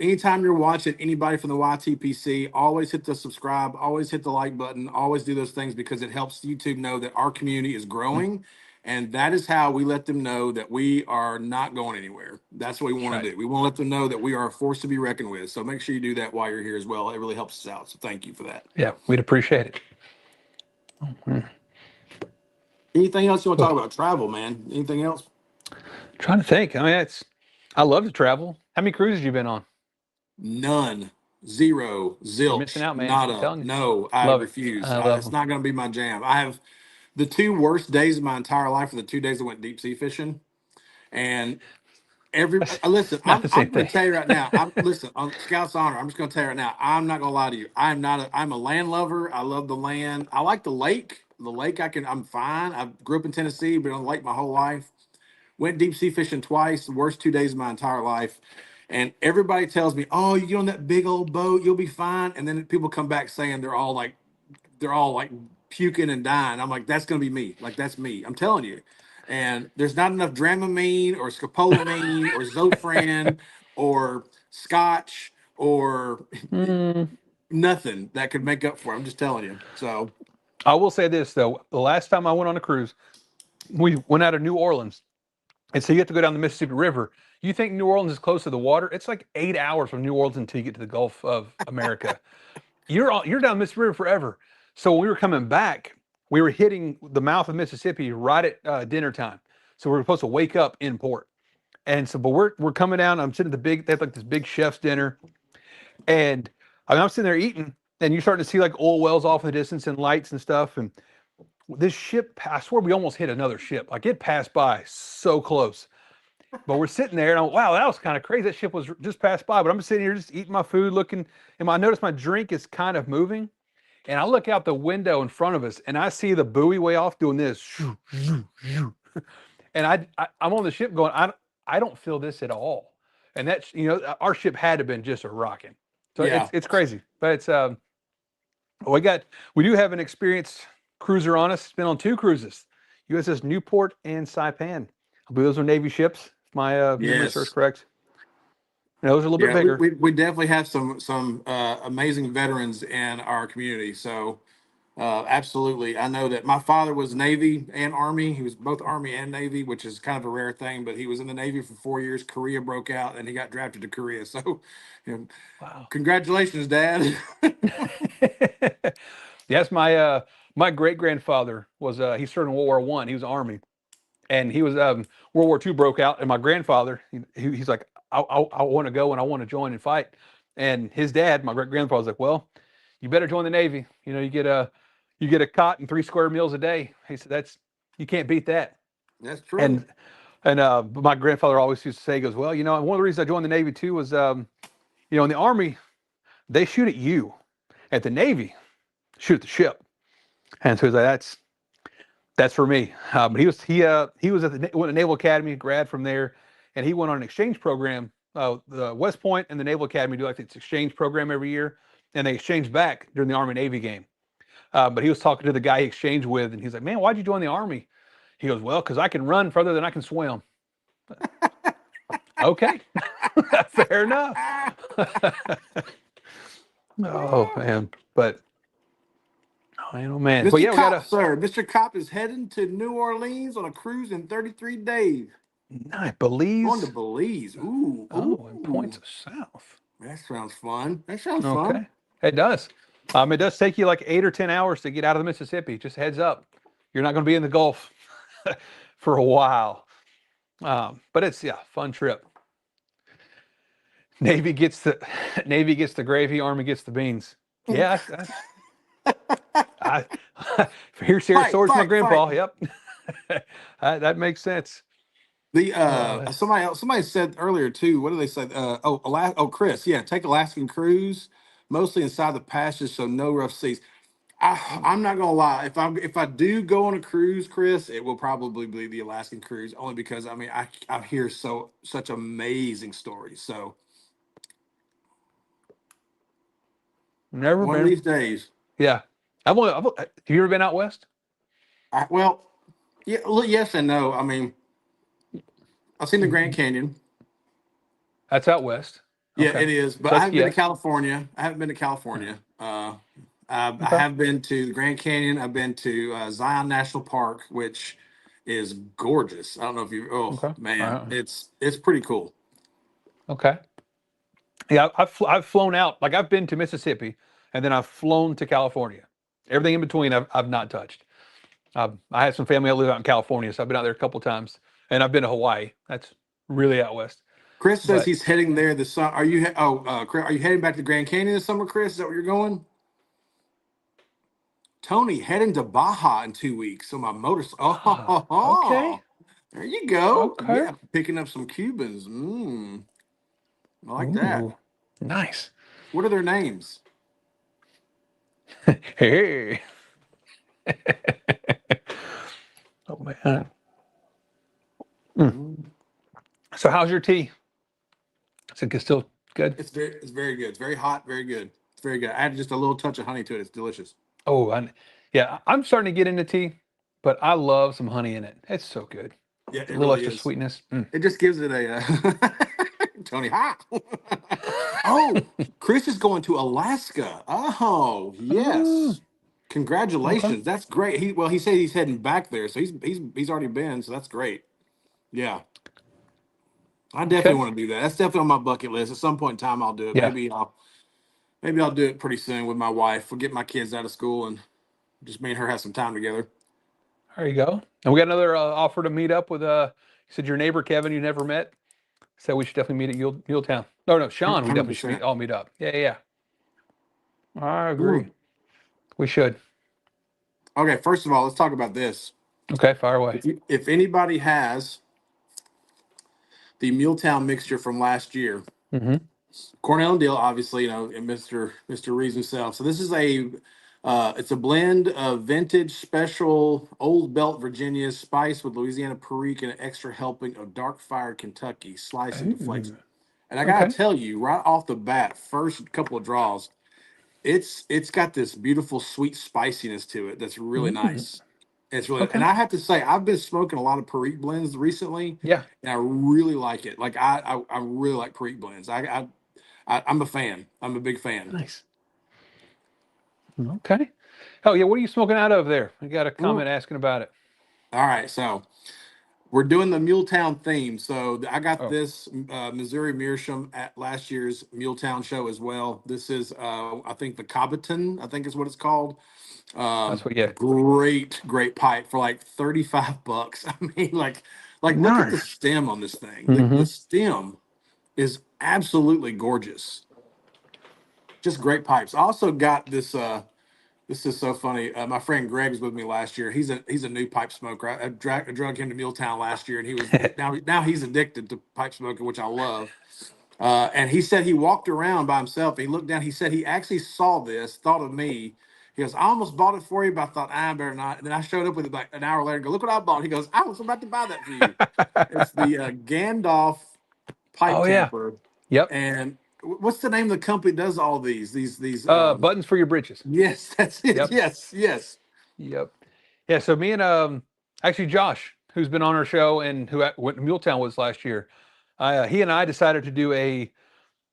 anytime you're watching anybody from the YTPC, always hit the subscribe, always hit the like button, always do those things because it helps YouTube know that our community is growing. And that is how we let them know that we are not going anywhere. That's what we That's want to right. do. We want to let them know that we are a force to be reckoned with. So make sure you do that while you're here as well. It really helps us out. So thank you for that. Yeah, we'd appreciate it. Mhm. Anything else you want to talk Well, about? Travel, man. Anything else? trying to think. I mean, I love to travel. How many cruises you been on? None. Zero. You're missing Zilch. out, man. I'm Nada. telling you. No, I Love it. refuse. I love It's them. not going to be my jam. I have the two worst days of my entire life are the 2 days I went deep sea fishing. And That's listen, not the I'm same going thing. to tell you right now. Listen on Scout's honor. I'm just going to tell you right now. I'm not going to lie to you. I'm a land lover. I love the land. I like the lake. The lake, I'm fine. I grew up in Tennessee, been on the lake my whole life. Went deep sea fishing twice, the worst 2 days of my entire life. And everybody tells me, "Oh, you get on that big old boat, you'll be fine." And then people come back saying they're all like puking and dying. I'm like, that's gonna be me. Like that's me. I'm telling you. And there's not enough Dramamine or scopolamine or Zofran or Scotch or Mm, nothing that could make up for it. I'm just telling you. So I will say this though. The last time I went on a cruise, we went out of New Orleans, and so you have to go down the Mississippi River. You think New Orleans is close to the water? It's like 8 hours from New Orleans until you get to the Gulf of America. You're down Mississippi River forever. So when we were coming back, we were hitting the mouth of Mississippi right at dinner time. So we were supposed to wake up in port. And so, but we're coming down. I'm sitting at the big. They have like this big chef's dinner, and I mean, I'm sitting there eating, and you're starting to see like oil wells off in the distance and lights and stuff. And this ship, I swear, we almost hit another ship. Like it passed by so close. But we're sitting there, and I'm wow, that was kind of crazy. That ship was just passed by. But I'm sitting here just eating my food, looking, and I notice my drink is kind of moving. And I look out the window in front of us, and I see the buoy way off doing this. And I'm on the ship going, I don't feel this at all. And that's our ship had to have been just a rocking. So yeah. it's crazy, but it's we do have an experienced cruiser on us. It's been on two cruises, USS Newport and Saipan. I believe those are Navy ships. If my memory serves Yes. correct. And those are a little bit Yeah, bigger. we definitely have some amazing veterans in our community. So absolutely, I know that my father was Navy and Army. He was both Army and Navy, which is kind of a rare thing. But he was in the Navy for 4 years. Korea broke out, and he got drafted to Korea. So, you know, Wow. congratulations, Dad. Yes, my great grandfather was he served in World War I. He was Army, and he was World War II broke out, and my grandfather he's like I want to go and I want to join and fight, and his dad, my great grandfather, was like, well, you better join the Navy. You get a cot and 3 square meals a day. He said that's you can't beat that. That's true. And but my grandfather always used to say, he goes, well, one of the reasons I joined the Navy too was in the Army they shoot at you, at the Navy shoot at the ship. And so he's like, that's for me. But he was at the went to Naval Academy, grad from there, and he went on an exchange program. The West Point and the Naval Academy do like this exchange program every year, and they exchange back during the Army Navy game. But he was talking to the guy he exchanged with, and he's like, "Man, why'd you join the Army?" He goes, "Well, because I can run further than I can swim." Okay, fair enough. Oh man, but oh man, but Mr. yeah, we Cop, gotta. sir. Mr. Cop is heading to New Orleans on a cruise in 33 days. I Going to Belize. Belize. Ooh, Oh, and ooh. points of south. That sounds fun. That sounds fun. Okay, it does. It does take you like 8 or 10 hours to get out of the Mississippi. Just heads up, you're not going to be in the Gulf for a while. But it's fun trip. Navy gets the Navy gets the gravy, Army gets the beans. Yeah, I here's Fight, stories from my fight, fight. grandpa. Yep, that makes sense. The Oh, somebody said earlier too. What did they say? Chris, yeah, take Alaskan cruise, mostly inside the passage, so no rough seas. I'm not gonna lie. If I do go on a cruise, Chris, it will probably be the Alaskan cruise, only because I mean I hear such amazing stories. So never one of been. these days. Yeah. Have you ever been out west? Well, yeah, yes and no. I mean, I've seen the Grand Canyon. That's out west. Yeah, Okay. it is, but So I that's haven't been to yes. California. I haven't been to Yeah. California. I Okay. have been to the Grand Canyon. I've been to Zion National Park, which is gorgeous. I don't know if you. Oh Okay. man, it's pretty cool. Okay. Yeah, I've flown out. Like I've been to Mississippi, and then I've flown to California. Everything in between, I've not touched. I have some family that live out in California, so I've been out there a couple times, and I've been to Hawaii. That's really out west. Chris says But he's heading there this summer. Are you? Chris, are you heading back to Grand Canyon this summer, Chris? Is that where you're going? Tony heading to Baja in 2 weeks. So my motor. okay, Oh, there you go. okay. Yeah, picking up some Cubans. I like that. Ooh, nice. What are their names? Hey. Oh man. Mm. Mm. So how's your tea? Is it still good? It's very good. It's very hot, very good. It's very good. I added just a little touch of honey to it. It's delicious. Oh, yeah. I'm starting to get into tea, but I love some honey in it. It's so good. Yeah, A it little really extra is. sweetness. Mm. It just gives it a Tony hot. Oh, Chris is going to Alaska. Oh, Mm, yes. okay. Congratulations. That's great. He said he's heading back there, so he's already been, so that's great. Yeah. I definitely Okay. want to do that. That's definitely on my bucket list. At some point in time I'll do it. Yeah. Maybe I'll do it pretty soon with my wife. We'll get my kids out of school and just me and her have some time together. There you go. And we got another offer to meet up with you said your neighbor Kevin you never met. Said we should definitely meet at Muletown. No, Sean, we definitely should 100%. all meet up. Yeah, yeah. I agree. Ooh. We should. Okay, first of all, let's talk about this. Okay, fire away. If anybody has the Muletown mixture from last year, Mm-hmm. Cornell and Deal, obviously, and Mr. Reeves himself. So this is it's a blend of vintage special Old Belt Virginia spice with Louisiana Perique and an extra helping of dark fired Kentucky sliced into flakes. Ooh, And I gotta okay. tell you, right off the bat, first couple of draws, it's got this beautiful sweet spiciness to it that's really Mm, nice. It's really, okay. and I have to say, I've been smoking a lot of Perique blends recently, Yeah. and I really like it. Like I really like Perique blends. I'm a fan. I'm a big fan. Nice. Okay. Oh yeah, what are you smoking out of there? I got a Mm. comment asking about it. All right, so we're doing the Muletown theme. So I got Oh, this Missouri Meerschaum at last year's Muletown show as well. This is I think the Cobbiton, I think is what it's called. that's what. Yeah. Great pipe for like 35 bucks. I mean, like look at the Nice. stem on this thing. The Mm-hmm. stem is absolutely gorgeous. Just great pipes. I also got this. This is so funny. My friend Greg's with me last year. He's a new pipe smoker. I drug him to Muletown last year, and he was now he's addicted to pipe smoking, which I love. And he said he walked around by himself. He looked down. He said he actually saw this, thought of me. He goes, I almost bought it for you, but I thought I better not. And then I showed up with it like an hour later. And go, look what I bought. He goes, I was about to buy that for you. It's the Gandalf pipe Oh yeah. tamper. Yep. And what's the name of the company that does all these? Buttons for your britches. Yes, that's it. Yep. Yes, yes. Yep. Yeah. So me and actually Josh, who's been on our show and who went to Muletown was last year, he and I decided to do a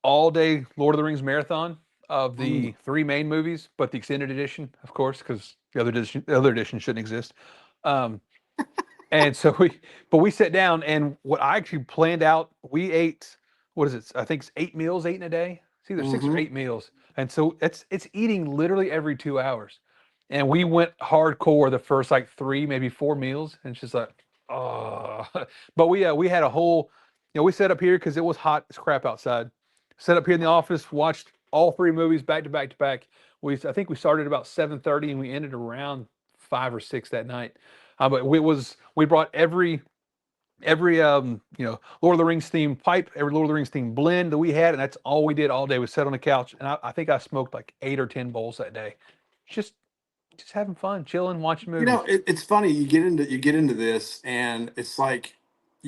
all day Lord of the Rings marathon of Mm. the three main movies, but the extended edition, of course, because the other edition shouldn't exist. Um, and so we sat down and what I actually planned out, we ate, what is it? I think it's 8 meals, 8 in a day. It's either 6 or 8 meals. And so it's eating literally every 2 hours. And we went hardcore the first like 3, maybe 4 meals. And it's just like, oh, but we had a whole, we set up here because it was hot as crap outside. Set up here in the office, watched all three movies back to back to back. I think we started about 7:30 and we ended around 5 or 6 that night. But we brought every Lord of the Rings themed pipe, every Lord of the Rings themed blend that we had, and that's all we did all day. We sat on the couch, and I think I smoked like 8 or 10 bowls that day. Just just having fun, chilling, watching movies. It's funny. You get into this, and it's like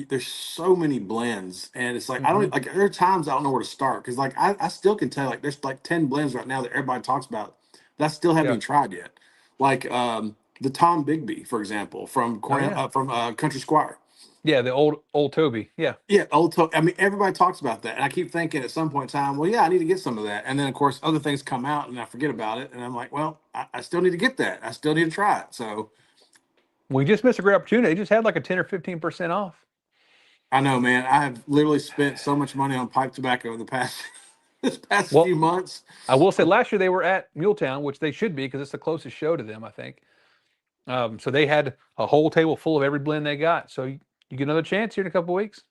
there's so many blends, and it's like I Hmm. don't like. There are times I don't know where to start because like I still can tell like there's like 10 blends right now that everybody talks about that I still haven't Yeah. even tried yet. Like the Tom Bigby, for example, from Oh yeah. Country Squire. Yeah. The old Toby. Yeah. Yeah, I mean, everybody talks about that, and I keep thinking at some point in time, well, yeah, I need to get some of that, and then of course other things come out, and I forget about it, and I'm like, well, I still need to get that. I still need to try it. So We just missed a great opportunity. They just had like a 10 or 15% off. I know, man, I have literally spent so much money on pipe tobacco in the past this past Well, few months. I will say last year they were at Muletown, which they should be because it's the closest show to them, I think. So they had a whole table full of every blend they got. So you get another chance here in a couple weeks.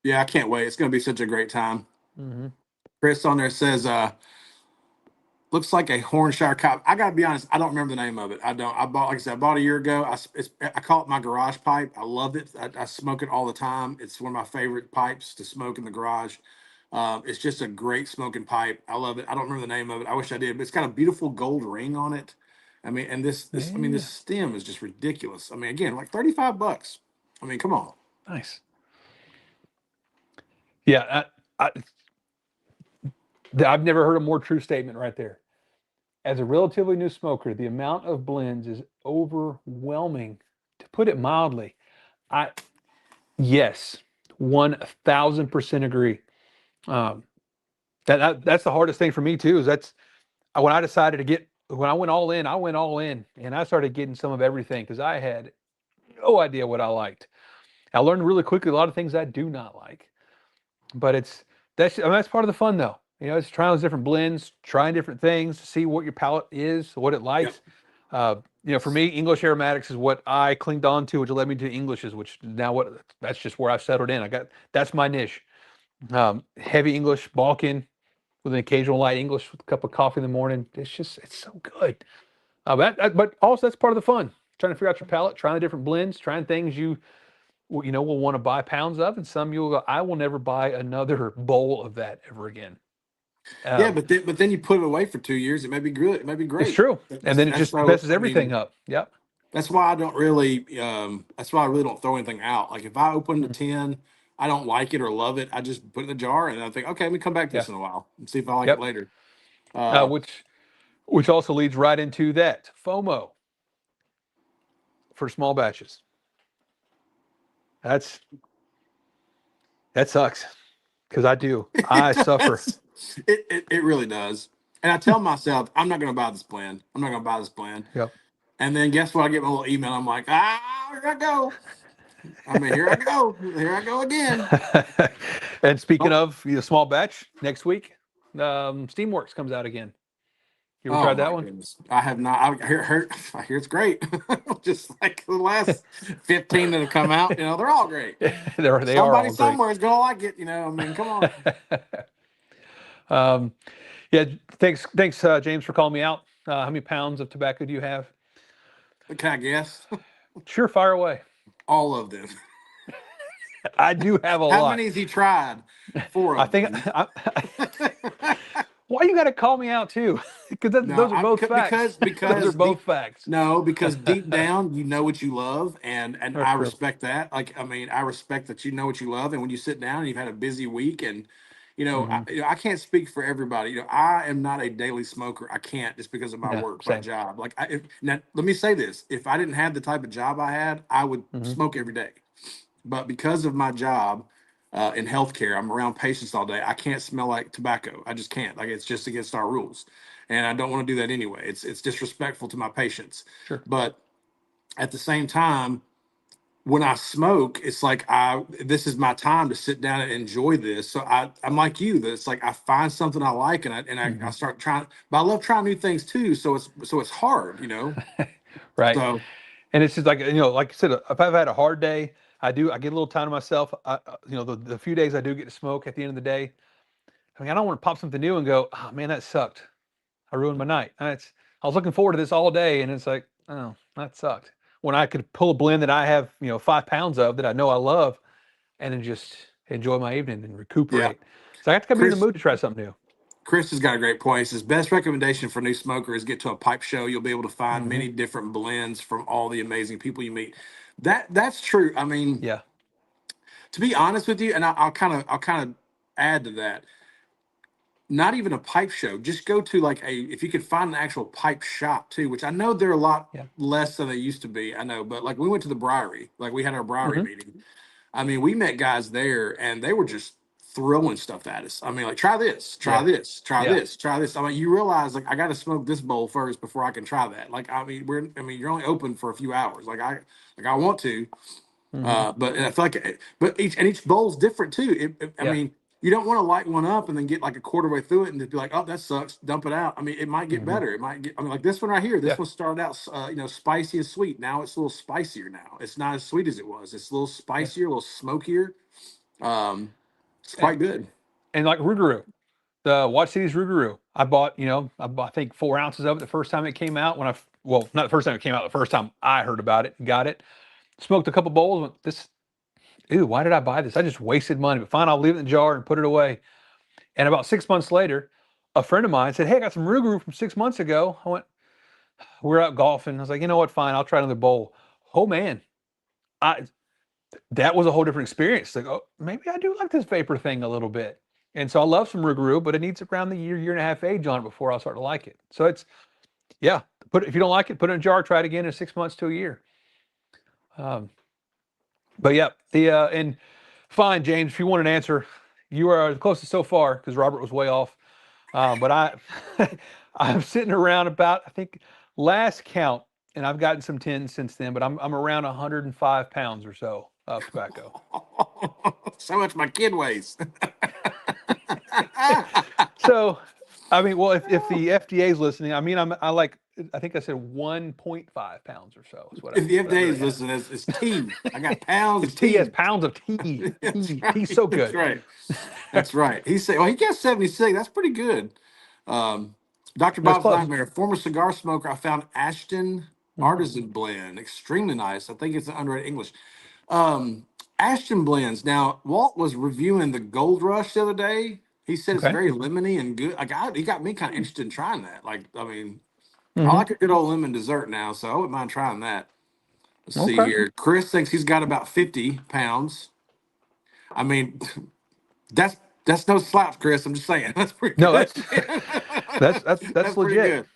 Yeah, I can't wait. It's going to be such a great time. Mm-hmm. Chris on there says, looks like a Hornshire cop. I gotta be honest, I don't remember the name of it. I don't. I bought, like I said, I bought a year ago. I call it my garage pipe. I love it. I smoke it all the time. It's one of my favorite pipes to smoke in the garage. It's just a great smoking pipe. I love it. I don't remember the name of it. I wish I did, but it's got a beautiful gold ring on it. I mean, and this Yeah. stem is just ridiculous. I mean, again, like $35. I mean, come on. Nice. Yeah. I've never heard a more true statement right there. As a relatively new smoker, the amount of blends is overwhelming, to put it mildly. I Yes, 1000% agree. Um, that's the hardest thing for me too. Is that's when I decided to get when I went all in. I went all in, and I started getting some of everything because I had no idea what I liked. I learned really quickly a lot of things I do not like, but that's part of the fun though. It's trying those different blends, trying different things, see what your palate is, what it Yep. likes. For me, English aromatics is what I clinged on to, which led me to Englishes, which now that's just where I've settled in. That's my niche. Heavy English, Balkan, with an occasional light English with a cup of coffee in the morning. It's so good. But also that's part of the fun. Trying to figure out your palate, trying the different blends, trying things you will want to buy pounds of, and some you'll go, I will never buy another bowl of that ever again. Yeah, Um, but then you put it away for 2 years. It may be good. It may be it's great. true, and then it That's just so. messes I mean, everything up. Yep. that's why I don't really. That's why I really don't throw anything out. Like if I open the Mhm. tin, I don't like it or love it. I just put it in the jar and I think, okay, let me come back to Yeah. this in a while and see if I like it Yep. later. Uh, Uh, which which also leads right into that FOMO for small batches. That's that sucks because I do. it I suffer. does. It really does. And I tell myself, I'm not going to buy this blend. I'm not going to buy this blend. Yep. And then guess what? I get my little email. I'm like, here I go. I mean, here I go. Here I go again. And speaking Oh, of small batch, next week, Steamworks comes out again. You ever oh tried that my one? goodness. I have not. I hear it's great. Just like the last 15 that have come out, they're all great. They are Somebody all great. somewhere is going to like it. I mean, come on. um, yeah, thanks, James, for calling me out. How many pounds of tobacco do you have? Can I guess? Sure, fire away. All of them. I do have a How lot. many has he tried? Four I of think. them. Why you got to call me out too? Because No, those are both facts. Those are because both deep facts. no, because deep down you know what you love, and That's I true. respect that. Like, I mean, I respect that you know what you love, and when you sit down and you've had a busy week, and Hmm. I can't speak for everybody. I am not a daily smoker. I can't just because of my Yeah, work, my same. job. Like, now let me say this: if I didn't have the type of job I had, I would Hmm. smoke every day. But because of my job in healthcare, I'm around patients all day. I can't smell like tobacco. I just can't. Like it's just against our rules, and I don't want to do that anyway. It's disrespectful to my patients. Sure. But at the same time, when I smoke, it's like this is my time to sit down and enjoy this. So I'm like you. That it's like I find something I like and I Hmm. start trying. But I love trying new things too. So it's hard. Right. So And it's just like I said, if I've had a hard day, I get a little time to myself. The few days I do get to smoke at the end of the day, I mean, I don't want to pop something new and go, oh man, that sucked. I ruined my night. I was looking forward to this all day, and it's like, oh, that sucked. When I could pull a blend that I have, 5 pounds of that I know I love, and then just enjoy my evening and yeah, recuperate. So I have to come be in the Chris. mood to try something new. Chris has got a great point. He says best recommendation for new smoker is get to a pipe show. You'll be able to find Hmm. many different blends from all the amazing people you meet. That's true. I mean, Yeah. to be honest with you, and I'll kind of add to that. not even a pipe show. Just go to like if you could find an actual pipe shop too, which I know they're a lot Yeah. less than they used to be. I know, but like we went to the Briary, like we had our Briary Hmm. meeting. I mean, we met guys there and they were just throwing stuff at us. I mean, like, try this, try Yeah. this, try Yeah. this, try this. I mean, you realize like I got to smoke this bowl first before I can try that. Like, I mean, you're only open for a few hours. Like I want to, Hmm. but and I feel like, but each bowl's different too. I Yeah. mean, you don't want to light one up and then get like a quarter way through it and just be like, oh, that sucks, dump it out. I mean, it might get Hmm. better. It might get. I mean, like this one right here. This Yeah. one started out, spicy and sweet. Now it's a little spicier. Now it's not as sweet as it was. It's a little Yeah. spicier, a little smokier. Um, it's And, quite good. and like Rougarou, the Watch Cities Rougarou, I bought, I think 4 ounces of it the first time it came out. Well, not the first time it came out, the first time I heard about it and got it. Smoked a couple bowls. Ew, why did I buy this? I just wasted money. But fine, I'll leave it in the jar and put it away. And about 6 months later, a friend of mine said, "Hey, I got some Rougarou from 6 months ago." I went, "We're out golfing." I was like, "You know what? Fine, I'll try another bowl." Oh man, I that was a whole different experience. Like, oh, maybe I do like this vapor thing a little bit. And so I love some Rougarou, but it needs around the year and a half age on it before I'll start to like it. So yeah, if you don't like it, put it in a jar, try it again in 6 months to a year. Um, but yeah, and fine, James, if you want an answer, you are the closest so far because Robert was way off. But I'm sitting around about, I think last count, and I've gotten some tins since then, but I'm around 105 pounds or so of tobacco. So much my kid weighs. So, I mean, well, if the FDA is listening, I mean, I think I said 1.5 pounds or so is If the what I FDA really is have. listening, it's tea. I got pounds It's of tea, yes, tea. pounds of tea. That's Tea. Tea's right. so That's good. right. That's right. He said, well, he got 76. That's pretty good. Um, Dr. That's Bob's close. Nightmare, former cigar smoker. I found Ashton Mhm. Artisan Blend. Extremely nice. I think it's an underrated English. Um, Ashton blends. Now, Walt was reviewing the Gold Rush the other day. He said it's Okay. very lemony and good. He got me kind of interested in trying that. Like, I mean, I Hmm. like a good old lemon dessert now, so I wouldn't mind trying that. Let's see Okay. here. Chris thinks he's got about 50 pounds. I mean, that's that's no slouch, Chris. I'm just saying. That's pretty No, good. that's That's pretty legit. good.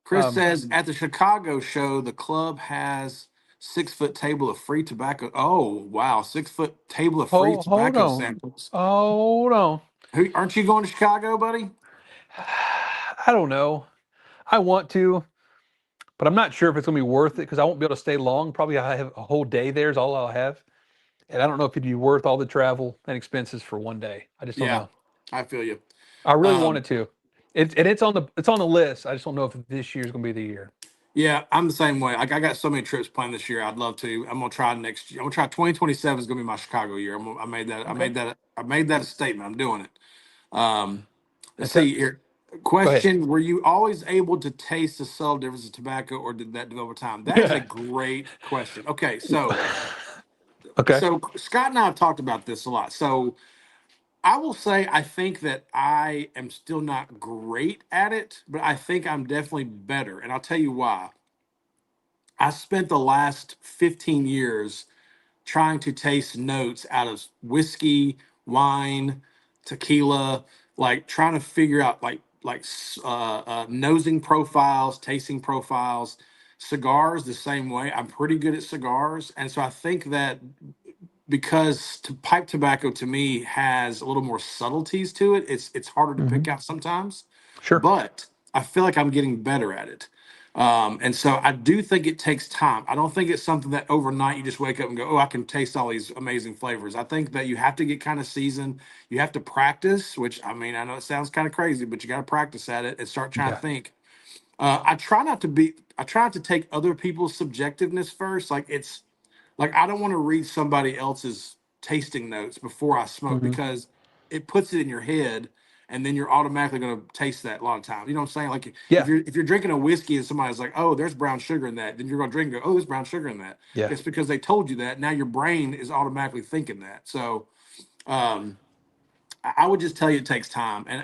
Chris um, says at the Chicago show, the club has 6 foot table of free tobacco. Oh, wow. 6 foot table of free hold tobacco on. samples. Hold on. Aren't you going to Chicago, buddy? I don't know. I want to, but I'm not sure if it's going to be worth it because I won't be able to stay long. Probably I have a whole day there is all I'll have. And I don't know if it'd be worth all the travel and expenses for one day. I just don't Yeah, know. I feel you. I really Um, wanted to. It's on the list. I just don't know if this year's going to be the year. yeah, I'm the same way. Like I got so many trips planned this year. I'd love to. I'm gonna try next year. I'm gonna try 2027 is gonna be my Chicago year. I made that. Okay. I made that a statement. I'm doing it. Um, let's And so, see here. go ahead. Question: were you always able to taste the subtle difference of tobacco, or did that develop over time? That is a great question. Okay, Okay. so Scott and I have talked about this a lot. So I will say I think that I am still not great at it, but I think I'm definitely better, and I'll tell you why. I spent the last 15 years trying to taste notes out of whiskey, wine, tequila, like trying to figure out nosing profiles, tasting profiles. Cigars the same way. I'm pretty good at cigars, and so I think that because pipe tobacco to me has a little more subtleties to it, it's harder to Hmm. pick out sometimes. Sure. But I feel like I'm getting better at it. And so I do think it takes time. I don't think it's something that overnight you just wake up and go, oh, I can taste all these amazing flavors. I think that you have to get kind of seasoned. You have to practice, which I mean, I know it sounds kind of crazy, but you got to practice at it and start trying to Yeah. think. I try not to take other people's subjectiveness first. Like I don't want to read somebody else's tasting notes before I smoke Hmm. because it puts it in your head and then you're automatically going to taste that a lot of times. You know what I'm saying? Like Yeah. if you're drinking a whiskey and somebody's like, "Oh, there's brown sugar in that," then you're going to drink and go, "Oh, there's brown sugar in that." Yeah. It's because they told you that. Now your brain is automatically thinking that. So um I would just tell you it takes time. And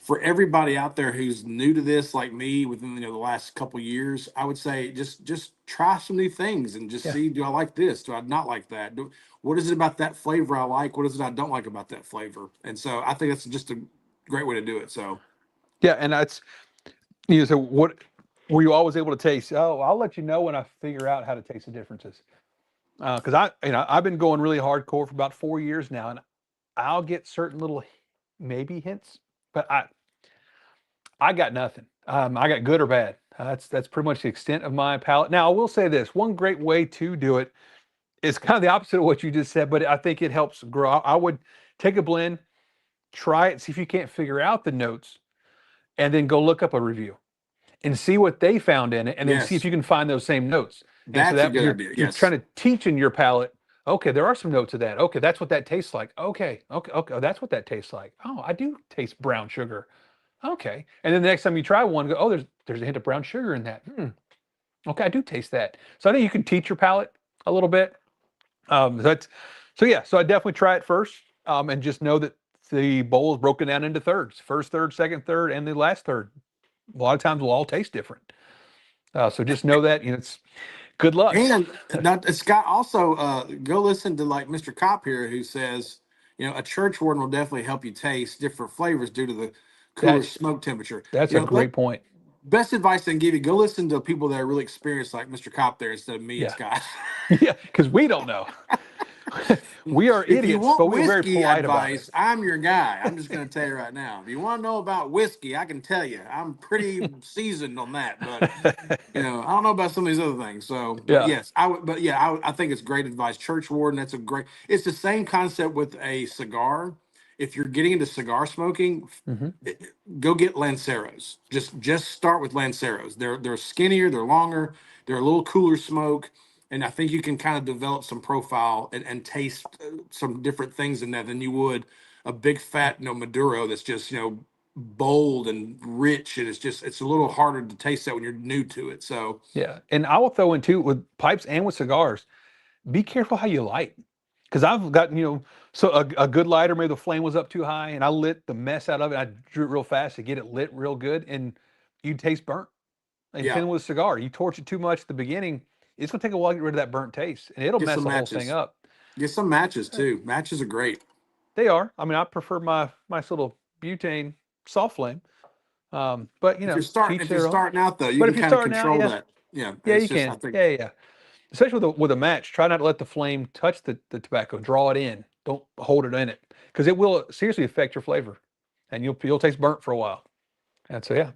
for everybody out there who's new to this, like me, within the last couple years, I would say just try some new things and just Yeah. see, do I like this? Do I not like that? What is it about that flavor I like? What is it I don't like about that flavor? And so I think that's just a great way to do it. So Yeah, and that's so what were you always able to taste? Oh, I'll let you know when I figure out how to taste the differences. Because I've been going really hardcore for about 4 years now, and I'll get certain little maybe hints, but I got nothing. I got good or bad. That's pretty much the extent of my palate. Now, I will say this: one great way to do it is kind of the opposite of what you just said, but I think it helps grow. I would take a blend, try it, see if you can't figure out the notes, and then go look up a review and see what they found in it, and then see if yes, you can find those same notes. And so that's a that good idea. you're Yes. trying to teach in your palate. Okay, there are some notes of that. Okay, that's what that tastes like. Okay, okay, okay, oh, that's what that tastes like. Oh, I do taste brown sugar. Okay, and then the next time you try one, go, oh, there's a hint of brown sugar in that. Okay, I do taste that. So I think you can teach your palate a little bit. That's so yeah. So I definitely try it first, and just know that the bowl is broken down into thirds: first third, second third, and the last third. A lot of times will all taste different. So just know that it's good luck. And now, Scott, also go listen to like Mr. Cop here, who says, a church warden will definitely help you taste different flavors due to the cooler That's smoke temperature. that's a great point. Best advice I can give you: go listen to people that are really experienced, like Mr. Cop there, instead of me and Yeah, Scott. yeah, because we don't know. We are If you idiots, want but we're very whiskey polite about it. advice, I'm your guy. I'm just going to tell you right now. If you want to know about whiskey, I can tell you. I'm pretty seasoned on that, but I don't know about some of these other things. So, but Yeah. yes, I would. But yeah, I think it's great advice. Church warden, that's a great. It's the same concept with a cigar. If you're getting into cigar smoking, Hmm. go get Lanceros. Just start with Lanceros. They're skinnier, they're longer, they're a little cooler smoke, and I think you can kind of develop some profile and taste some different things in that than you would a big fat Maduro that's just bold and rich, and it's a little harder to taste that when you're new to it. So Yeah, and I will throw in too with pipes and with cigars. Be careful how you light, because I've gotten so a good lighter, maybe the flame was up too high, and I lit the mess out of it. I drew it real fast to get it lit real good, and you taste burnt. And yeah, same with a cigar. You torch it too much at the beginning, it's gonna take a while to get rid of that burnt taste, and it'll get mess some the whole thing matches. up. Get some matches too. Matches are great. They are. I mean, I prefer my nice little butane soft flame. But to each If you're their own. starting out though, you But can if you're kind of starting out, control yeah, that. Yeah, yeah, it's you just I can. think Yeah, yeah, yeah. Especially with a match, try not to let the flame touch the tobacco. Draw it in. Don't hold it in it, because it will seriously affect your flavor, and you'll taste burnt for a while. And so yeah.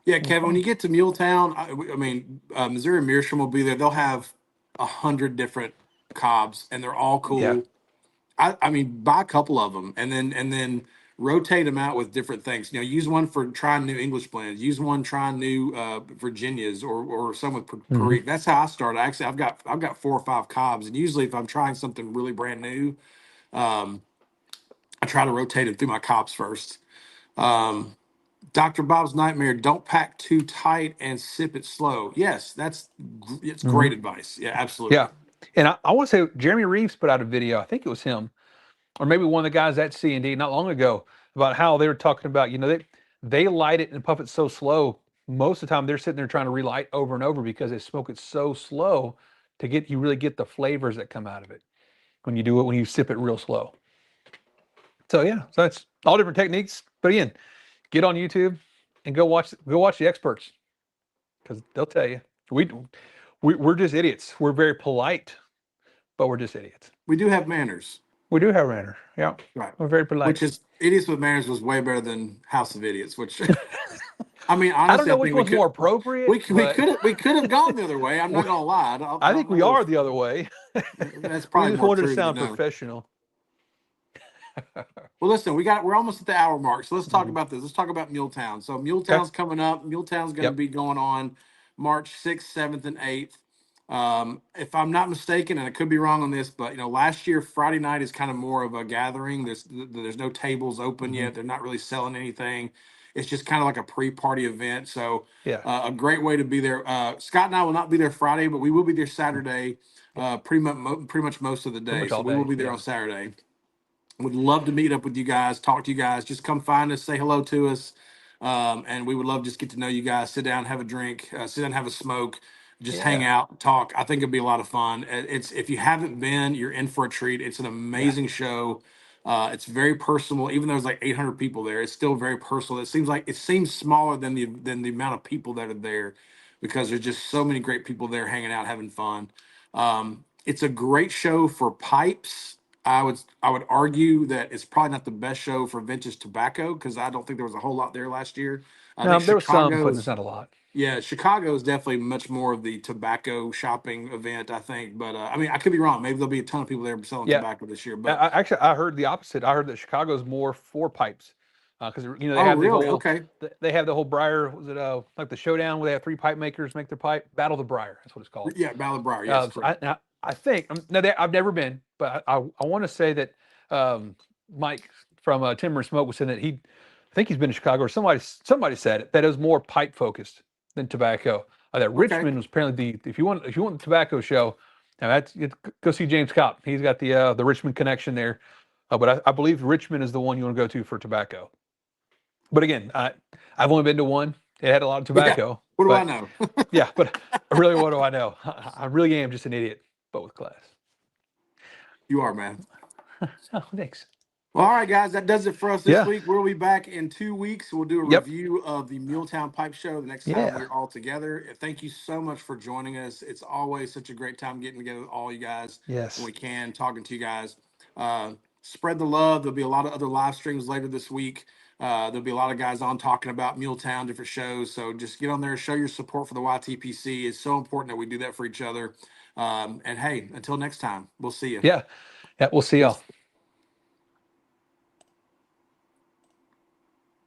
Yeah, Well, Kevin, when fun. you get to Muletown, I mean, Missouri Meerschaum will be there. They'll have 100 different cobs, and they're all Yeah. cool. I mean, buy a couple of them, and then rotate them out with different things. Use one for trying new English blends. Use one trying new Virginias, or some with Hmm. Perique. That's how I started. Actually, I've got 4 or 5 cobs, and usually if I'm trying something really brand new, um, I try to rotate them through my cobs first. Um, Dr. Bob's Nightmare, don't pack too tight and sip it slow. Yes, it's Hmm. great advice. Yeah, absolutely. Yeah. And I want to say Jeremy Reeves put out a video. I think it was him, or maybe one of the guys at C&D not long ago, about how they were talking about, they light it and puff it so slow. Most of the time they're sitting there trying to relight over and over because they smoke it so slow to get you really get the flavors that come out of it when you sip it real slow. So yeah, so that's all different techniques. But again, get on YouTube and go watch the experts, because they'll tell you. We, we're just idiots. We're very polite, but we're just idiots. We do have manners, We do have manner. Yeah, right? we're very Which polite. is Idiots with Manners was way better than House of Idiots. Which I mean, I don't honestly, know I which think we one's could more appropriate, we but could have gone the other way. I'm not gonna lie. I I think don't we know are if the other way. that's We probably just more wanted to true, but sound no. professional. Well, listen, we're almost at the hour mark, so let's talk Mhm. about this. Let's talk about Muletown. So Okay. Muletown's coming up. Muletown's going to Yep. be going on March 6th, 7th, and 8th. If I'm not mistaken, and I could be wrong on this, but last year Friday night is kind of more of a gathering. There's no tables open Hmm. yet. They're not really selling anything. It's just kind of like a pre-party event. So Yeah. a great way to be there. Scott and I will not be there Friday, but we will be there Mm. Saturday. Yeah. Pretty much most of the Pretty day. much So all we will day. be there Yeah. on Saturday. Would love to meet up with you guys, talk to you guys. Just come find us, say hello to us. And we would love to just get to know you guys, sit down, have a drink, sit down, have a smoke, just hang Yeah. out, talk. I think it'd be a lot of fun. It's if you haven't been, you're in for a treat. It's an Yeah. amazing show. It's very personal, even though there's like 800 people there. It's still very personal. It seems smaller than the amount of people that are there, because there's just so many great people there hanging out, having fun. It's a great show for pipes. I would argue that it's probably not the best show for vintage tobacco, because I don't think there was a whole lot there last year. I No, think there was some, but there's Chicago's not a lot. yeah, Chicago is definitely much more of the tobacco shopping event, I think. But I mean, I could be wrong. Maybe there'll be a ton of people there selling Yeah. tobacco this year. I, But I actually I heard the opposite. I heard that Chicago's more for pipes because they oh, have the really? whole Okay. they have the whole Briar, was it like the showdown where they have three pipe makers make their pipe battle of the Briar. That's what it's called. Yeah, Ballard Briar. Yes, So correct. I think no, I've never been, but I want to say that Mike from Timber and Smoke was saying that I think he's been to Chicago, or somebody said it, that it was more pipe focused than tobacco. That Okay. Richmond was apparently if you want the tobacco show, now go see James Kopp. He's got the Richmond connection there, but I believe Richmond is the one you want to go to for tobacco. But again, I've only been to one. It had a lot of Yeah. tobacco. What do I but know? yeah, but really, what do I know? I really am just an idiot, but with class. You are, man. Oh, thanks. Well, all right, guys, that does it for us this Yeah. week. We'll be back in 2 weeks. We'll do a Yep. review of the Muletown Pipe Show the next time Yeah. we're all together. Thank you so much for joining us. It's always such a great time getting together with all you guys Yes. when we can, talking to you guys. Spread the love. There'll be a lot of other live streams later this week. There'll be a lot of guys on talking about Muletown, different shows. So just get on there, show your support for the YTPC. It's so important that we do that for each other. And hey, until next time, we'll see you. Yeah. Yeah. We'll see y'all.